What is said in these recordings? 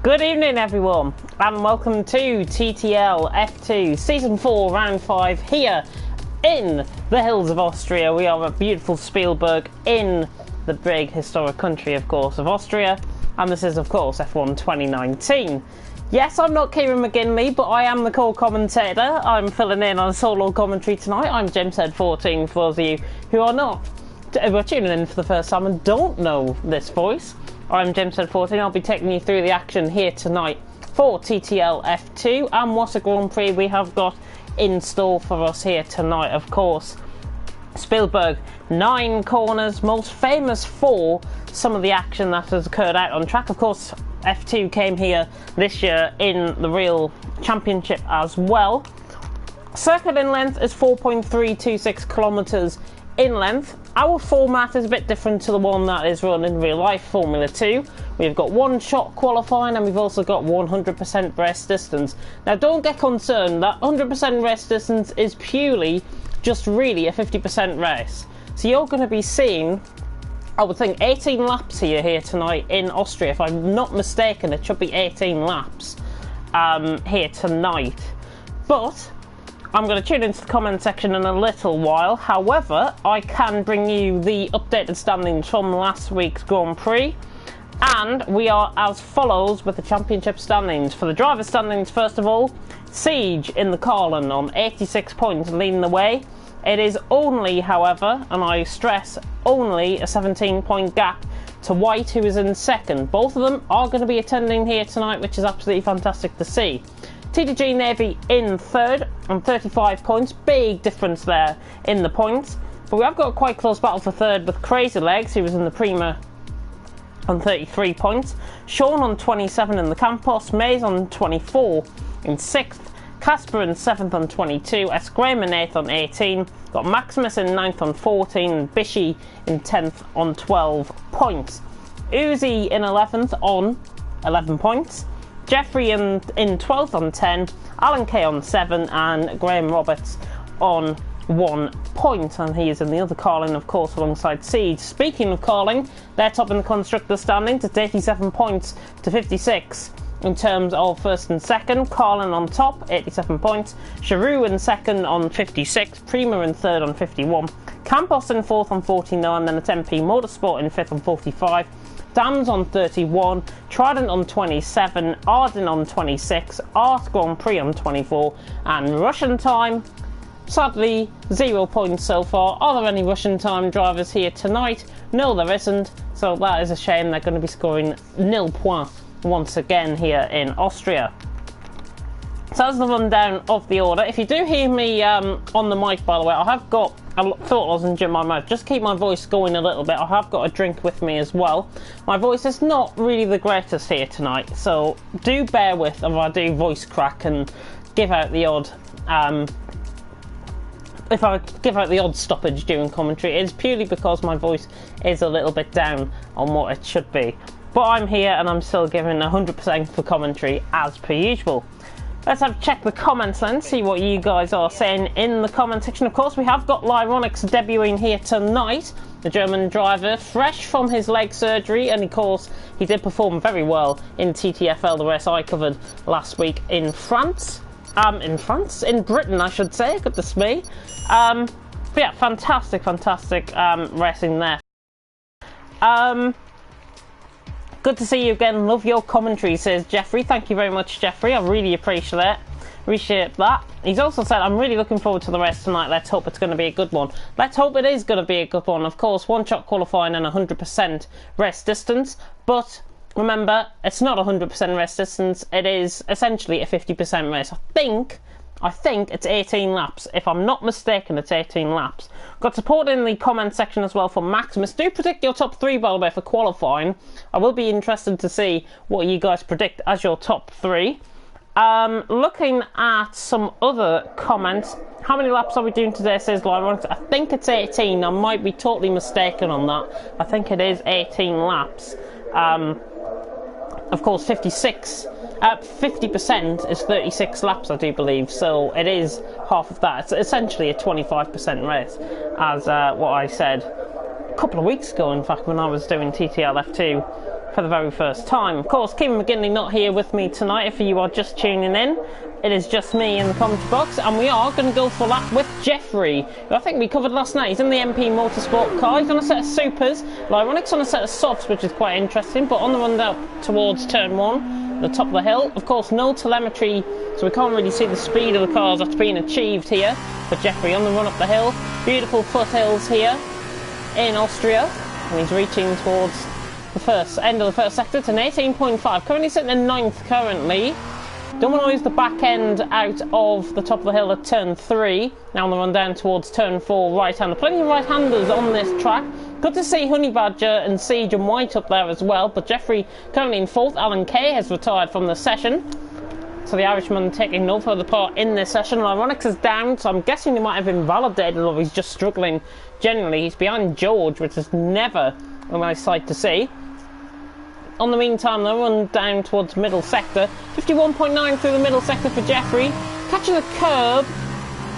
Good evening everyone and welcome to TTL F2 Season 4 Round 5 here in the hills of Austria. We are at beautiful Spielberg in the big historic country of course of Austria, and this is of course F1 2019. Yes, I'm not Kieran McGinley, but I am the co-commentator. I'm filling in on a solo commentary tonight. I'm JamesHead14 for those of you who are tuning in for the first time and don't know this voice. I'm JamesHead14. I'll be taking you through the action here tonight for TTL F2 and what a Grand Prix we have got in store for us here tonight, of course. Spielberg, 9 corners, most famous for some of the action that has occurred out on track. Of course, F2 came here this year in the real championship as well. Circuit in length is 4.326 kilometres in length. Our format is a bit different to the one that is run in real life Formula 2. We've got one shot qualifying and we've also got 100% race distance. Now don't get concerned, that 100% race distance is purely just really a 50% race. So you're going to be seeing, I would think, 18 laps here tonight in Austria. If I'm not mistaken, it should be 18 laps here tonight. But I'm going to tune into the comment section in a little while. However, I can bring you the updated standings from last week's Grand Prix. And we are as follows with the championship standings. For the driver standings, first of all, Siege in the Carlin on 86 points leading the way. It is only, however, and I stress only, a 17-point gap to White, who is in second. Both of them are going to be attending here tonight, which is absolutely fantastic to see. TTG Navy in third on 35 points, big difference there in the points. But we have got a quite close battle for third with Crazy Legs, who was in the Prima on 33 points. Sean on 27 in the Campos, Maze on 24 in sixth, Casper in 7th on 22, S. Graham in 8th on 18, got Maximus in 9th on 14, and Bishy in 10th on 12 points. Uzi in 11th on 11 points. Jeffrey in 12th on 10, Alan Kay on 7, and Graham Roberts on 1 point, and he is in the other Carling, of course, alongside Siege. Speaking of Carling, they're top in the constructor standings at 87 points to 56 in terms of first and second. Carlin on top, 87 points. Charoux in second on 56, Prima in third on 51, Campos in fourth on 49, then it's MP Motorsport in fifth on 45. Dams on 31, Trident on 27, Arden on 26, Art Grand Prix on 24, and Russian Time, sadly 0 points so far. Are there any Russian Time drivers here tonight? No, there isn't, so that is a shame. They're going to be scoring 0 points once again here in Austria. So that's the rundown of the order. If you do hear me on the mic, by the way, I have got a thought lozenge in my mouth. Just keep my voice going a little bit. I have got a drink with me as well. My voice is not really the greatest here tonight, so do bear with if I do voice crack and give out the odd if I give out the odd stoppage during commentary. It's purely because my voice is a little bit down on what it should be. But I'm here and I'm still giving 100% for commentary as per usual. Let's have check the comments then, see what you guys are saying in the comment section. Of course, we have got Lyronix debuting here tonight, the German driver, fresh from his leg surgery, and of course, he did perform very well in TTFL, the race I covered last week in France. In Britain, I should say, goodness me. But yeah, fantastic racing there. Good to see you again. Love your commentary, says Jeffrey. Thank you very much, Jeffrey. I really appreciate that. He's also said, I'm really looking forward to the race tonight. Let's hope it's going to be a good one. Let's hope it is going to be a good one. Of course, one shot qualifying and 100% race distance. But remember, it's not 100% race distance. It is essentially a 50% race. I think it's 18 laps. If I'm not mistaken, it's 18 laps. Got support in the comment section as well for Maximus. Do predict your top 3, by the way, for qualifying. I will be interested to see what you guys predict as your top 3. Looking at some other comments. How many laps are we doing today, says Lyron? I think it's 18. I might be totally mistaken on that. I think it is 18 laps. Of course, 50% is 36 laps, I do believe, so it is half of that. It's essentially a 25% race, as what I said a couple of weeks ago, in fact, when I was doing TTL F2 for the very first time. Of course, Kevin McGinley not here with me tonight if you are just tuning in. It is just me in the commentary box, and we are going to go for a lap with Jeffrey, who I think we covered last night. He's in the MP Motorsport car. He's on a set of supers. Lyronic's on a set of softs, which is quite interesting, but on the run down towards turn 1, the top of the hill. Of course, no telemetry, so we can't really see the speed of the cars that's being achieved here. But Jeffrey on the run up the hill. Beautiful foothills here in Austria, and he's reaching towards the first end of the first sector. It's an 18.5, currently sitting in 9th currently. Don't want to lose the back end out of the top of the hill at turn 3. Now on the run down towards turn 4, right-hander. Plenty of right-handers on this track. Good to see Honey Badger and Siege and White up there as well, but Jeffrey currently in 4th. Alan Kay has retired from the session, so the Irishman taking no further part in this session. Lyronix is down, so I'm guessing he might have invalidated, or he's just struggling generally. He's behind George, which is never a nice sight to see. On the meantime, they'll run down towards middle sector. 51.9 through the middle sector for Jeffrey. Catching a curb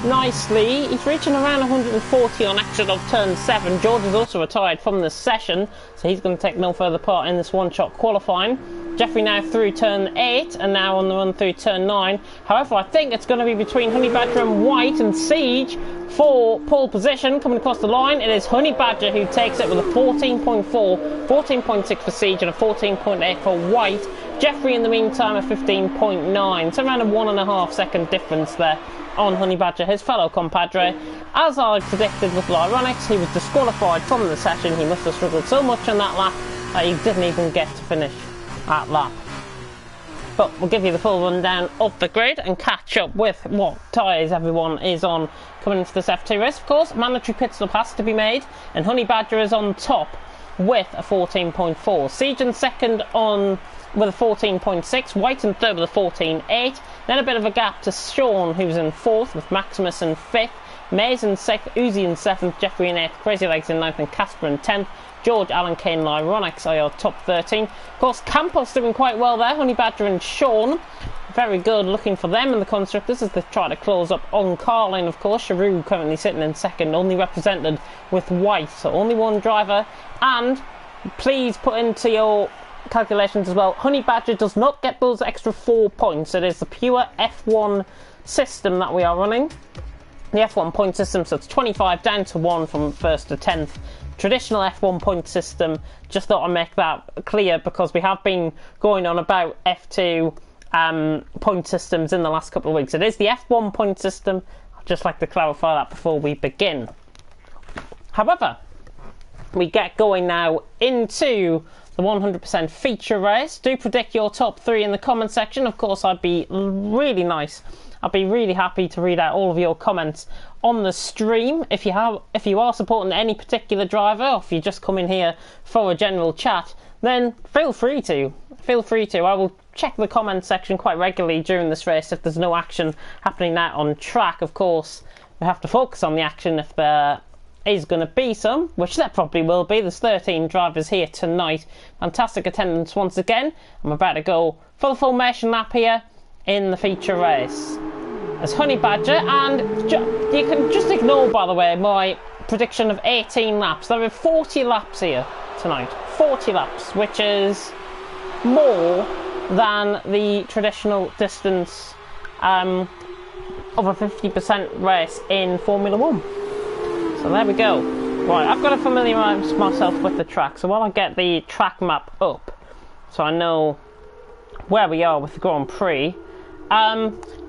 nicely. He's reaching around 140 on exit of turn 7. George is also retired from the session, so he's going to take no further part in this one-shot qualifying. Jeffrey now through turn 8 and now on the run through turn 9. However, I think it's going to be between Honey Badger and White and Siege for pole position. Coming across the line, it is Honey Badger who takes it with a 14.4, 14.6 for Siege and a 14.8 for White. Jeffrey in the meantime a 15.9, so around a 1.5 second difference there on Honey Badger, his fellow compadre. As I predicted with Lyronix, he was disqualified from the session. He must have struggled so much on that lap that he didn't even get to finish that lap. But we'll give you the full rundown of the grid and catch up with what tyres everyone is on coming into this F2 race. Of course, mandatory pit stop has to be made, and Honey Badger is on top with a 14.4. Siege in second on with a 14.6, White in third with a 14.8. Then a bit of a gap to Sean, who's in 4th, with Maximus in 5th. Mays in 6th, Uzi in 7th, Jeffrey in 8th, Crazy Legs in 9th, and Casper in 10th. George, Alan Kane, Lyronix are your top 13. Of course, Campos doing quite well there. Honey Badger and Sean, very good looking for them in the constructors as they try to close up on Carlin. Of course, Sharu currently sitting in 2nd, only represented with White, so only one driver. And please put into your calculations as well, Honey Badger does not get those extra 4 points. It is the pure F1 system that we are running, the F1 point system, so it's 25 down to 1 from 1st to 10th. Traditional F1 point system. Just thought I'd make that clear because we have been going on about F2 point systems in the last couple of weeks. It is the F1 point system. I'd just like to clarify that before we begin. However, we get going now into the 100% feature race. Do predict your top 3 in the comment section. Of course, I'd be really happy to read out all of your comments on the stream. If you are supporting any particular driver, or if you just come in here for a general chat, then feel free to. I will check the comment section quite regularly during this race if there's no action happening now on track. Of course, we have to focus on the action if there is going to be some, which there probably will be. There's 13 drivers here tonight. Fantastic attendance once again. I'm about to go for the formation lap here in the feature race as Honey Badger, and you can just ignore, by the way, my prediction of 18 laps. There are 40 laps here tonight. 40 laps, which is more than the traditional distance of a 50% race in Formula 1. So there we go. Right, I've got to familiarise myself with the track. So while I get the track map up, so I know where we are with the Grand Prix,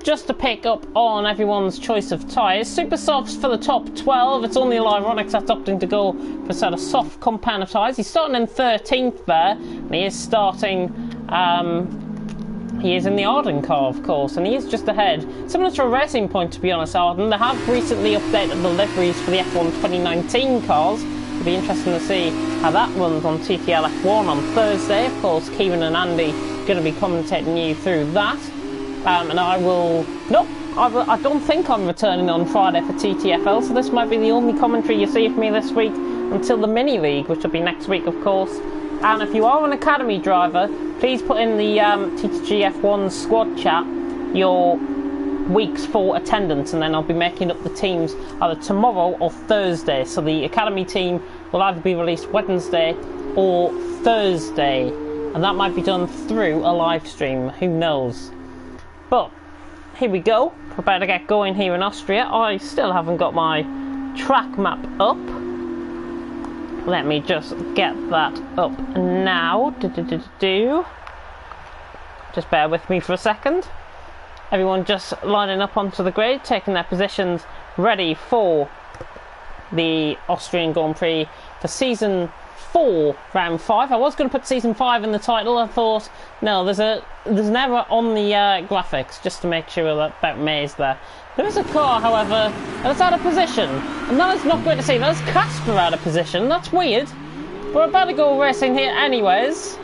just to pick up on everyone's choice of tyres. Super softs for the top 12. It's only Lyronix that's opting to go for a set of soft compound of tyres. He's starting in 13th there, and he is starting. He is in the Arden car, of course, and he is just ahead. Similar to a Racing Point, to be honest, Arden. They have recently updated the liveries for the F1 2019 cars. It'll be interesting to see how that runs on TTL F1 on Thursday. Of course, Kieran and Andy are going to be commentating you through that. And I don't think I'm returning on Friday for TTFL, so this might be the only commentary you see of me this week until the mini league, which will be next week, of course. And if you are an academy driver, please put in the TTG F1 squad chat your weeks for attendance, and then I'll be making up the teams either tomorrow or Thursday. So the academy team will either be released Wednesday or Thursday. and that might be done through a live stream, who knows. But here we go, we're about to get going here in Austria. I still haven't got my track map up. Let me just get that up now. Just bear with me for a second. Everyone just lining up onto the grid, taking their positions, ready for the Austrian Grand Prix for Season 4, Round 5. I was going to put Season 5 in the title. I thought, no, there's an error on the graphics, just to make sure that about Mays there. There is a car, however, that's out of position, and that is not great to see. That's Casper out of position. That's weird. We're about to go racing here anyways.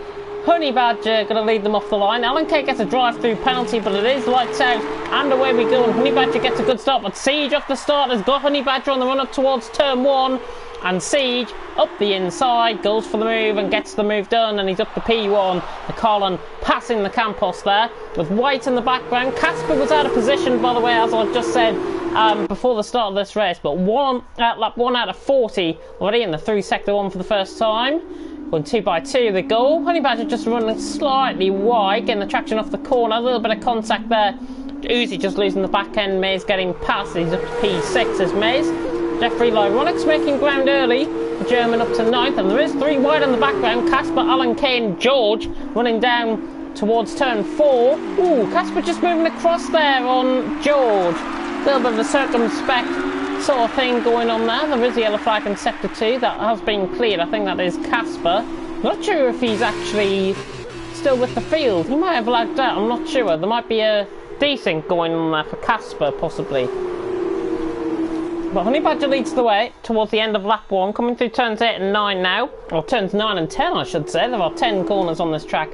Honey Badger going to lead them off the line. Alan K gets a drive-through penalty, but it is lights out, and away we go. And Honey Badger gets a good start, but Siege off the start has got Honey Badger on the run up towards turn 1, and Siege up the inside, goes for the move and gets the move done, and he's up to P1. The Carlin passing the Campos there, with White in the background. Casper was out of position, by the way, as I've just said before the start of this race, but lap 1 out of 40 already in the through sector 1 for the first time. Going 2 by 2 they go. Honey Badger just running slightly wide, getting the traction off the corner. A little bit of contact there. Uzi just losing the back end. Mays getting past. He's up to P6 as Mays. Jeffrey Lyronix making ground early. The German up to 9th. And there is 3 wide in the background. Casper, Alan Kane, George running down towards turn 4. Ooh, Casper just moving across there on George. A little bit of a circumspect sort of thing going on there. There is a yellow flag in sector 2 that has been cleared. I think that is Casper. Not sure if he's actually still with the field. He might have lagged out, I'm not sure. There might be a desync going on there for Casper, possibly. But Honey Badger leads the way towards the end of lap 1, coming through turns 8 and 9 now. Or turns 9 and 10, I should say. There are 10 corners on this track.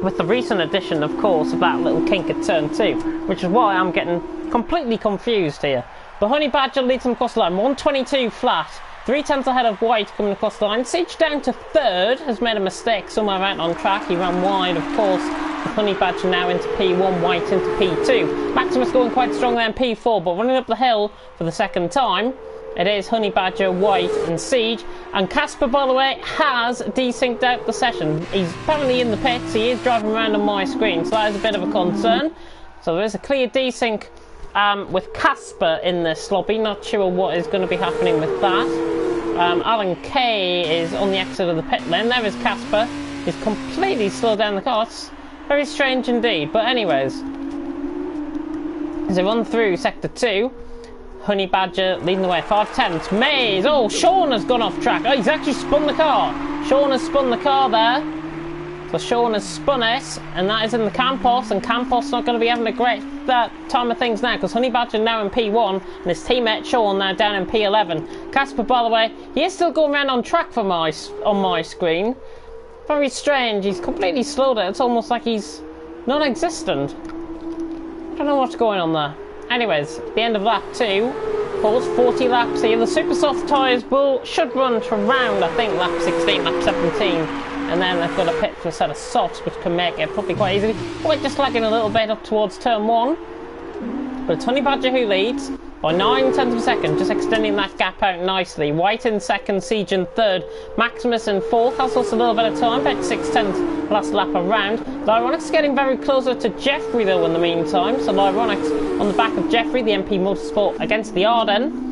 With the recent addition, of course, of that little kink at turn 2, which is why I'm getting completely confused here. But Honey Badger leads them across the line, 122 flat, 3 tenths ahead of White coming across the line. Siege down to 3rd, has made a mistake somewhere out on track. He ran wide, of course, with Honey Badger now into P1, White into P2. Maximus going quite strong there in P4, but running up the hill for the second time, it is Honey Badger, White and Siege. And Casper, by the way, has desynced out the session. He's apparently in the pits. He is driving around on my screen, so that is a bit of a concern. So there is a clear desync with Casper in this lobby. Not sure what is going to be happening with that. Alan K is on the exit of the pit lane. There is Casper. He's completely slowed down the car. It's very strange indeed. But anyways, as they run through sector 2, Honey Badger leading the way, 5 tenths. Mays, oh, Sean has gone off track. Oh, he's actually spun the car. Sean has spun the car there. So Sean has spun it, and that is in the Campos, and Campos not going to be having a great time of things now, because Honey Badger now in P1, and his teammate Sean now down in P11. Casper, by the way, he is still going around on track for on my screen. Very strange, he's completely slowed it. It's almost like he's non-existent. I don't know what's going on there. Anyways, the end of lap 2, pause, 40 laps here. The super soft tyres should run to around, I think, lap 16, lap 17. And then they've got a pit for a set of softs, which can make it probably quite easily. We're just lagging a little bit up towards turn 1. But it's Honey Badger who leads by 9 tenths of a second, just extending that gap out nicely. White in 2nd, Siege in 3rd, Maximus in 4th. That's also a little bit of time, about 6 tenths last lap around. Lyronix getting very closer to Jeffrey though in the meantime. So Lyronix on the back of Jeffrey, the MP Motorsport against the Ardennes.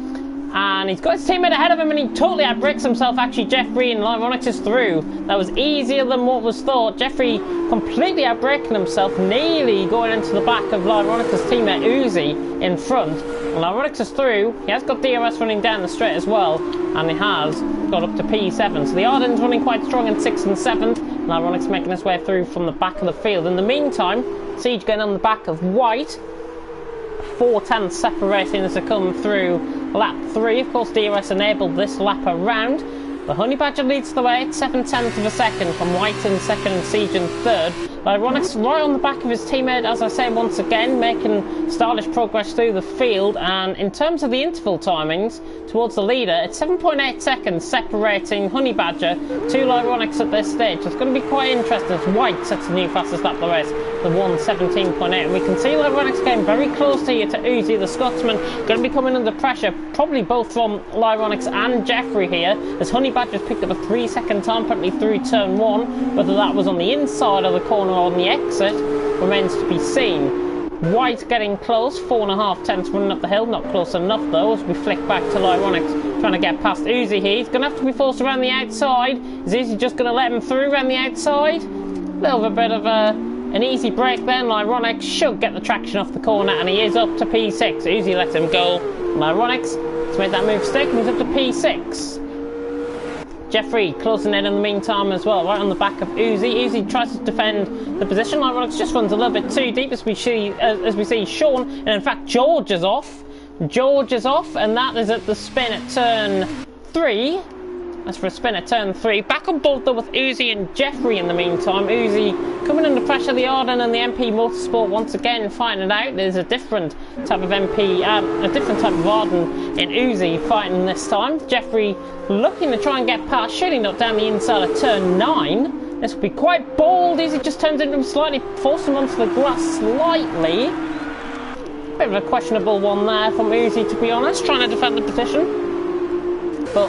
And he's got his teammate ahead of him, and he totally outbricks himself. Actually, Jeffrey and Lyronix is through. That was easier than what was thought. Jeffrey completely outbraking himself, nearly going into the back of Lyronix's teammate Uzi in front. And Lyronix is through. He has got DRS running down the straight as well, and he has got up to P7. So the Ardennes running quite strong in 6th and 7th. And Lyronix making his way through from the back of the field. In the meantime, Siege getting on the back of White. 4 tenths separating as they come through lap 3. Of course, DRS enabled this lap around. The Honey Badger leads the way at 7 tenths of a second from White in 2nd, Siege in 3rd. Lyronix right on the back of his teammate, as I say once again, making stylish progress through the field. And in terms of the interval timings towards the leader, it's 7.8 seconds separating Honey Badger to Lyronix at this stage. It's going to be quite interesting as White sets the new fastest lap of the race, the 1:17.8. We can see Lyronix getting very close here to Uzi, the Scotsman, going to be coming under pressure, probably both from Lyronix and Jeffrey here, as Honey Badger's picked up a 3-second time penalty through turn 1. Whether that was on the inside of the corner or on the exit remains to be seen. White getting close, 4.5 tenths running up the hill, not close enough though, as we flick back to Lyronics, trying to get past Uzi here. He's going to have to be forced around the outside. Is Uzi just going to let him through around the outside? A little bit of an easy break then. Lyronics should get the traction off the corner, and he is up to P6. Uzi lets him go. Lyronics has made that move stick, and he's up to P6. Jeffrey closing in the meantime as well, right on the back of Uzi. Uzi tries to defend the position. Lyronics just runs a little bit too deep as we see Sean, and in fact George is off. George is off, and that is at the spin at turn 3. That's for a spin at turn 3. Back on board though with Uzi and Jeffrey in the meantime. Uzi coming under pressure. The Arden and the MP Motorsport once again fighting it out. There's a different type of MP, a different type of Arden in Uzi fighting this time. Jeffrey looking to try and get past, shooting up down the inside of turn 9. This will be quite bold. Uzi just turns into him slightly, forcing him onto the grass slightly. Bit of a questionable one there from Uzi, to be honest, trying to defend the position. But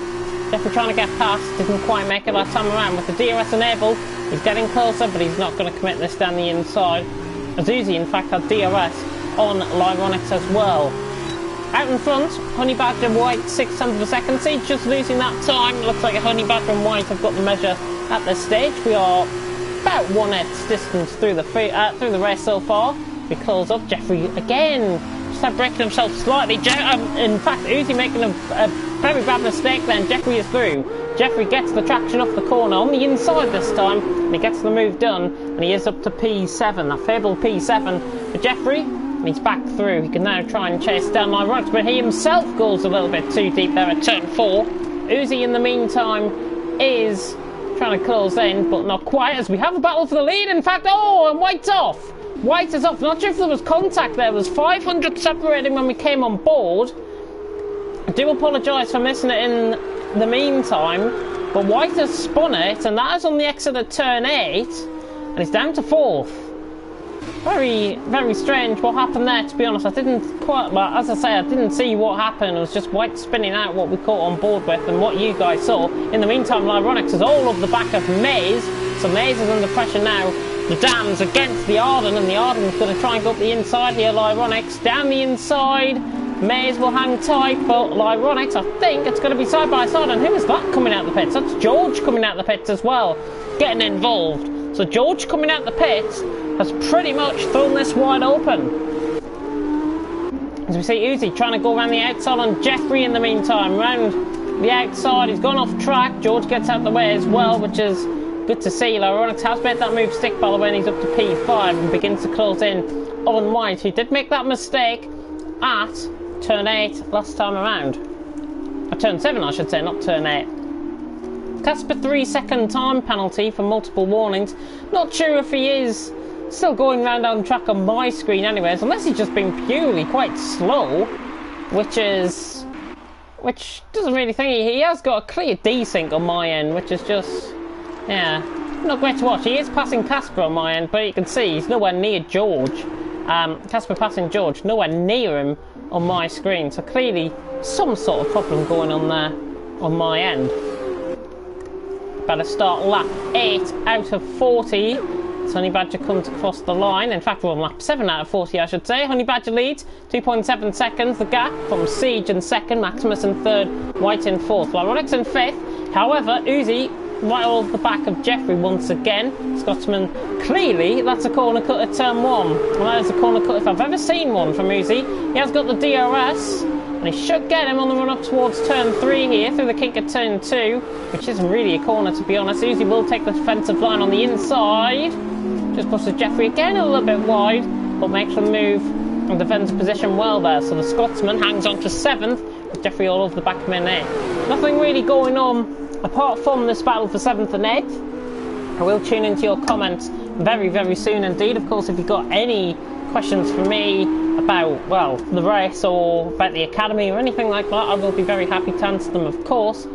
Jeffrey trying to get past, didn't quite make it that time around. With the DRS enabled, he's getting closer, but he's not going to commit this down the inside. As Uzi, in fact, had DRS on Lyronics as well. Out in front, Honey Badger White, 6 tenths of a second. See, just losing that time. Looks like Honey Badger and White have got the measure at this stage. We are about 1/8 distance through the race so far. We close up. Jeffrey again, just breaking himself slightly. In fact, Uzi making a very bad mistake then. Jeffrey is through. Jeffrey gets the traction off the corner on the inside this time, and he gets the move done, and he is up to P7, a fabled P7 for Jeffrey, and he's back through. He can now try and chase down Lyronics, but he himself goes a little bit too deep there at turn 4. Uzi in the meantime is trying to close in, but not quite, as we have a battle for the lead. In fact, oh, and White's off. White is off. Not sure if there was contact there. There was 500 separating when we came on board. I do apologise for missing it in the meantime, but White has spun it, and that is on the exit of turn 8, and he's down to 4th. Very, very strange what happened there, to be honest. I didn't quite, well, as I say, I didn't see what happened. It was just White spinning out what we caught on board with and what you guys saw. In the meantime, Lyronics is all over the back of Maze, so Maze is under pressure now. The Dam's against the Arden, and the Arden's going to try and go up the inside here. Lyronics down the inside. Maze will hang tight, but Lyronics, I think it's going to be side by side. And who is that coming out the pits? That's George coming out the pits as well, getting involved. So George coming out the pits has pretty much thrown this wide open. As we see Uzi trying to go around the outside on Jeffrey in the meantime. Round the outside, he's gone off track. George gets out the way as well, which is good to see. Lyronics has made that move stick, by the way, and he's up to P5 and begins to close in on White, who did make that mistake at turn 8 last time around. Turn 7, I should say, not turn 8. Casper 3-second time penalty for multiple warnings. Not sure if he is still going round on track on my screen anyways, unless he's just been purely quite slow, which doesn't really think he has got a clear desync on my end, which is just, yeah, not great to watch. He is passing Casper on my end, but you can see he's nowhere near George. Casper passing George, nowhere near him on my screen, so clearly some sort of problem going on there on my end. Better start lap 8 out of 40. So Honey Badger comes across the line. In fact, we're on lap 7 out of 40, I should say. Honey Badger leads 2.7 seconds. The gap from Siege in 2nd, Maximus in 3rd, White in 4th, Lyronics in 5th. However, Uzi right off the back of Jeffrey once again. Scotsman, clearly that's a corner cut at turn 1. Well, that is a corner cut if I've ever seen one from Uzi. He has got the DRS, and he should get him on the run up towards turn 3 here through the kink at turn 2, which isn't really a corner, to be honest. Uzi will take the defensive line on the inside. Just pushes Jeffrey again a little bit wide, but makes the move and defends the position well there. So the Scotsman hangs on to 7th, with Jeffrey all over the back of him in 8th. Nothing really going on apart from this battle for 7th and 8th. I will tune into your comments very, very soon indeed. Of course, if you've got any questions for me about, well, the race or about the academy or anything like that, I will be very happy to answer them, of course.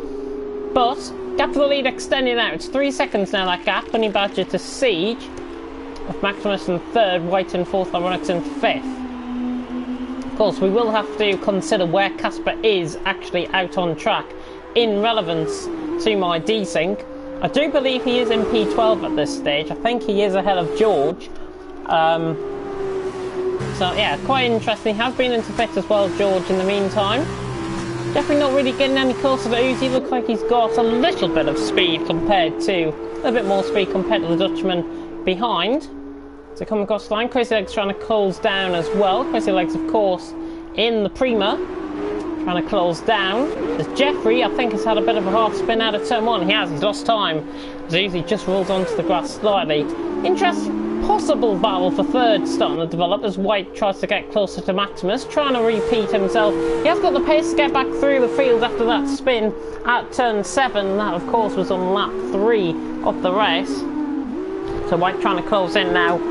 But gap for the lead extending out. It's 3 seconds now, that gap. Honey Badger to Siege, with Maximus in 3rd, White in 4th, Lyronics in 5th. Of course, we will have to consider where Casper is actually out on track. in relevance to my desync. I do believe he is in P12 at this stage. I think he is ahead of George. So yeah, quite interesting. He has been into pits as well, George, in the meantime. Definitely not really getting any closer to Uzi. Looks like he's got a little bit of speed compared to, a bit more speed compared to the Dutchman behind. So coming across the line, Crazy Legs trying to close down as well. Crazy Legs, of course, in the Prima, trying to close down. As Jeffrey, I think, has had a bit of a half spin out of turn 1. He has, he's lost time. As Uzi just rolls onto the grass slightly. Interesting. Possible battle for third starting to develop as White tries to get closer to Maximus, trying to repeat himself. He has got the pace to get back through the field after that spin at turn 7. That, of course, was on lap 3 of the race. So White trying to close in now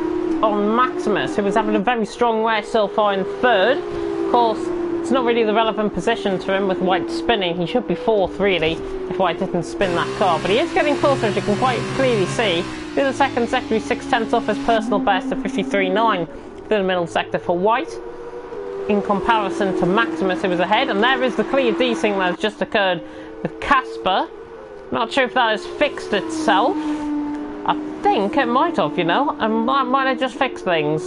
on Maximus, who was having a very strong race so far in third. Of course, it's not really the relevant position to him with White spinning. He should be fourth, really, if White didn't spin that car. But he is getting closer, as you can quite clearly see. Through the second sector, he's 6/10 off his personal best at 53.9 through the middle sector for White, in comparison to Maximus, who was ahead. And there is the clear desync that has just occurred with Casper. Not sure if that has fixed itself. I think it might have, you know, and might have just fixed things.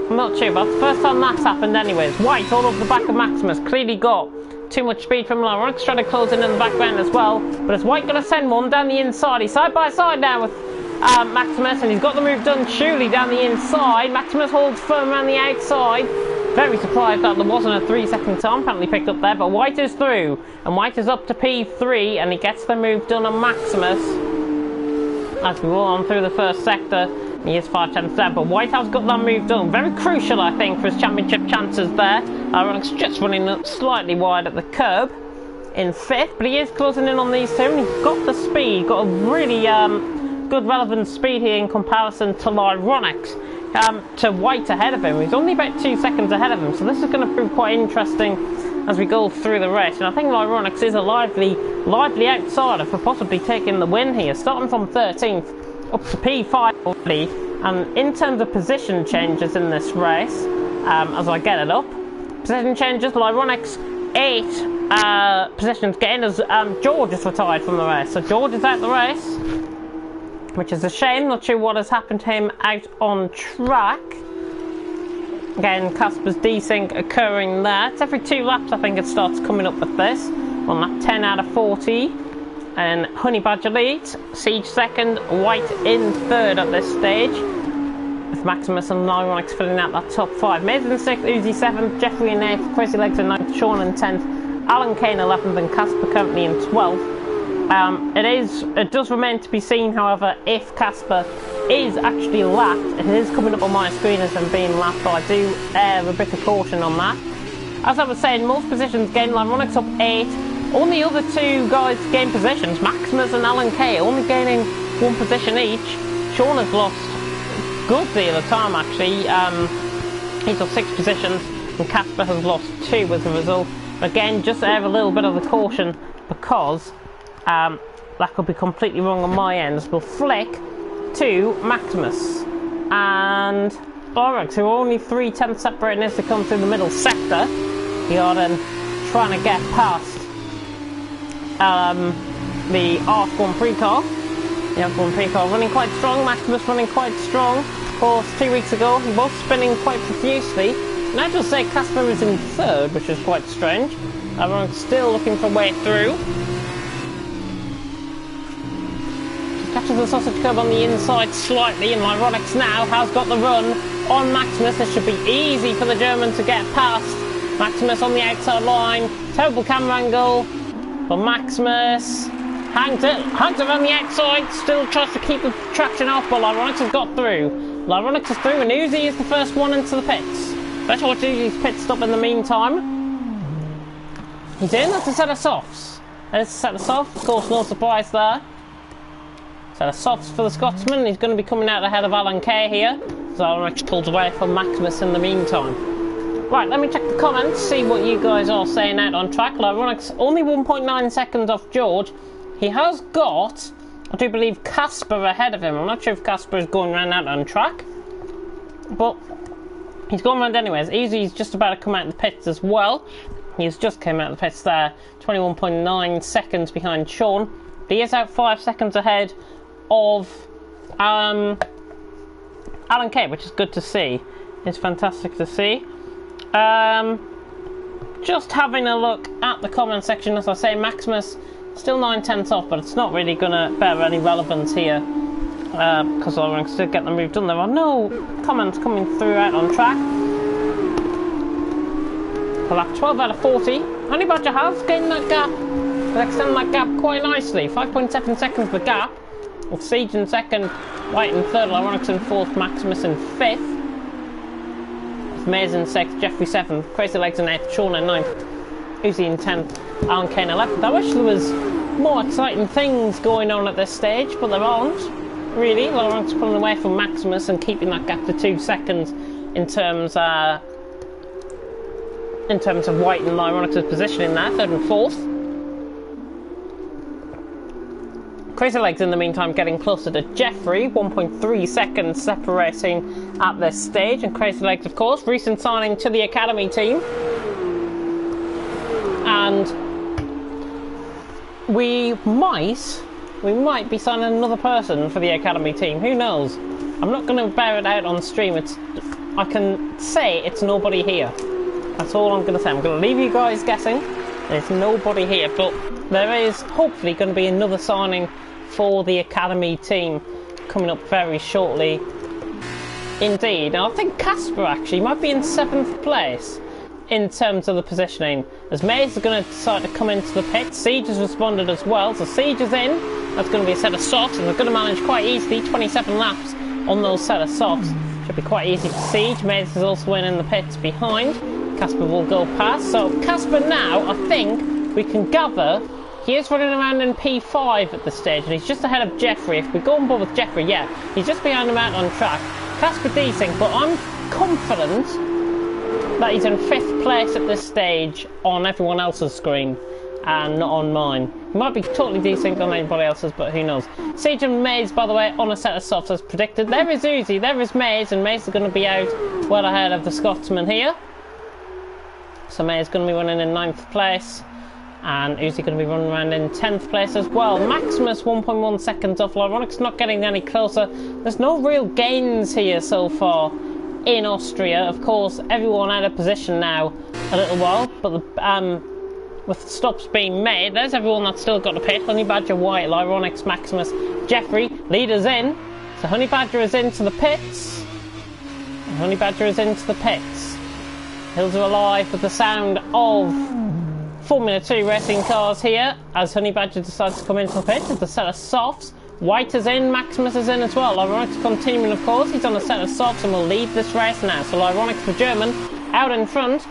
I'm not sure, but that's the first time that's happened anyways. White all over the back of Maximus, clearly got too much speed from Lyronix, trying to close in the background as well. But is White going to send one down the inside? He's side by side now with Maximus, and he's got the move done surely down the inside. Maximus holds firm around the outside. Very surprised that there wasn't a 3-second time penalty picked up there, but White is through, and White is up to P3, and he gets the move done on Maximus as we roll on through the first sector. He is 5/10 down, but White has got that move done. Very crucial, I think, for his championship chances there. Lyronix just running up slightly wide at the curb in 5th, but he is closing in on these two, and he's got the speed, got a really good relevant speed here in comparison to Lyronix, to White ahead of him. He's only about 2 seconds ahead of him, so this is going to prove quite interesting as we go through the race. And I think Lyronix is a lively outsider for possibly taking the win here, starting from 13th up to P5 already. And in terms of position changes in this race, as I get it up, position changes, Lyronix 8 positions get in as George is retired from the race. So George is out the race, which is a shame. Not sure what has happened to him out on track. Again, Casper's desync occurring there. It's every 2 laps, I think it starts coming up with this. On lap 10 out of 40. And Honey Badger leads. Siege second, White in third at this stage, with Maximus and Lyronix filling out that top 5. Mason 6th, Uzi 7th, Jeffrey in 8th, Crazy Legs in 9th, Sean in 10th, Alan Kane 11th, and Casper Company in 12th. It does remain to be seen, however, if Casper is actually lapped. It is coming up on my screen as him being lapped, but I do err a bit of caution on that. As I was saying, most positions gain. Lyronix up 8. Only other 2 guys gain positions, Maximus and Alan Kay, only gaining 1 position each. Sean has lost a good deal of time, actually. He's lost 6 positions, and Casper has lost 2 as a result. Again, just err a little bit of the caution, because that could be completely wrong on my end. We'll flick to Maximus and Lyronix, who are only 3/10 separating as they come through the middle sector. We are then trying to get past the Arf1 pre-car. The Arf1 pre-car running quite strong. Maximus running quite strong. Of course, 2 weeks ago he was spinning quite profusely. And I just say Casper is in third, which is quite strange. Lyronix still looking for a way through. Catches the sausage curb on the inside slightly, and Lyronix now has got the run on Maximus. This should be easy for the German to get past. Maximus on the outside line. Terrible camera angle. But Maximus hangs it around the outside, still tries to keep the traction off, but Lyronix has got through. Lyronix is through, and Uzi is the first one into the pits. Let's watch Uzi's pit stop in the meantime. He's in, that's a set of softs. There's a set of softs, of course, no surprise there. Set of softs for the Scotsman. He's going to be coming out ahead of Alan Kay here. So Lyronix pulls away from Maximus in the meantime. Right, let me check the comments, see what you guys are saying out on track. Lyronix only 1.9 seconds off George. He has got, I do believe, Casper ahead of him. I'm not sure if Casper is going round out on track, but he's going round anyways. Easy's just about to come out of the pits as well. He's just came out of the pits there, 21.9 seconds behind Sean. But he is out 5 seconds ahead of Alan Kay, which is good to see. It's fantastic to see. Just having a look at the comment section, as I say, Maximus still 9/10 off, but it's not really going to bear any relevance here because I'm going to get the move done. There are no comments coming through out on track. For lap 12 out of 40, Honey Badger has gained that gap, but extended that gap quite nicely. 5.7 seconds the gap, with Siege in second, White in third, Lyronix in fourth, Maximus in fifth. Mays in sixth, Jeffrey seventh, Crazy Legs in eighth, Sean in ninth, Uzi in 10th, Alan Kane 11th. I wish there was more exciting things going on at this stage, but there aren't, really. Lyronix pulling away from Maximus and keeping that gap to 2 seconds in terms of White and Lyronix's positioning there, third and fourth. Crazy Legs in the meantime getting closer to Jeffrey, 1.3 seconds separating at this stage. And Crazy Legs, of course, recent signing to the academy team. And we might be signing another person for the academy team. Who knows? I'm not going to bear it out on stream. I can say it's nobody here. That's all I'm going to say. I'm going to leave you guys guessing. There's nobody here, but there is hopefully going to be another signing for the academy team coming up very shortly indeed. And I think Casper actually might be in 7th place in terms of the positioning, as Mays is going to decide to come into the pit. Siege has responded as well, so Siege is in. That's going to be a set of softs, and they're going to manage quite easily 27 laps on those set of softs. Should be quite easy for Siege. Mays is also in the pits behind. Casper will go past. So Casper now, I think we can gather, he is running around in P5 at this stage, and he's just ahead of Jeffrey. If we go on board with Jeffrey, yeah, he's just behind him out on track. Casper desync, but I'm confident that he's in 5th place at this stage on everyone else's screen and not on mine. He might be totally desynced on anybody else's, but who knows. Siege and Maze, by the way, on a set of softs as predicted. There is Uzi, there is Maze, and Maze is going to be out well ahead of the Scotsman here. So Maze is going to be running in 9th place, and Uzi going to be running around in 10th place as well. Maximus 1.1 seconds off. Lyronix not getting any closer. There's no real gains here so far in Austria. Of course, everyone out of position now a little while, but with stops being made, there's everyone that's still got to pit. Honey Badger, White, Lyronix, Maximus, Jeffrey, leaders in. So Honey Badger is into the pits. And Honey Badger is into the pits. Hills are alive with the sound of Formula 2 racing cars here, as Honey Badger decides to come into the pit with a set of softs. White is in, Maximus is in as well. Lyronix continuing, of course. He's on a set of softs and will lead this race now. So Lyronix, the German, out in front.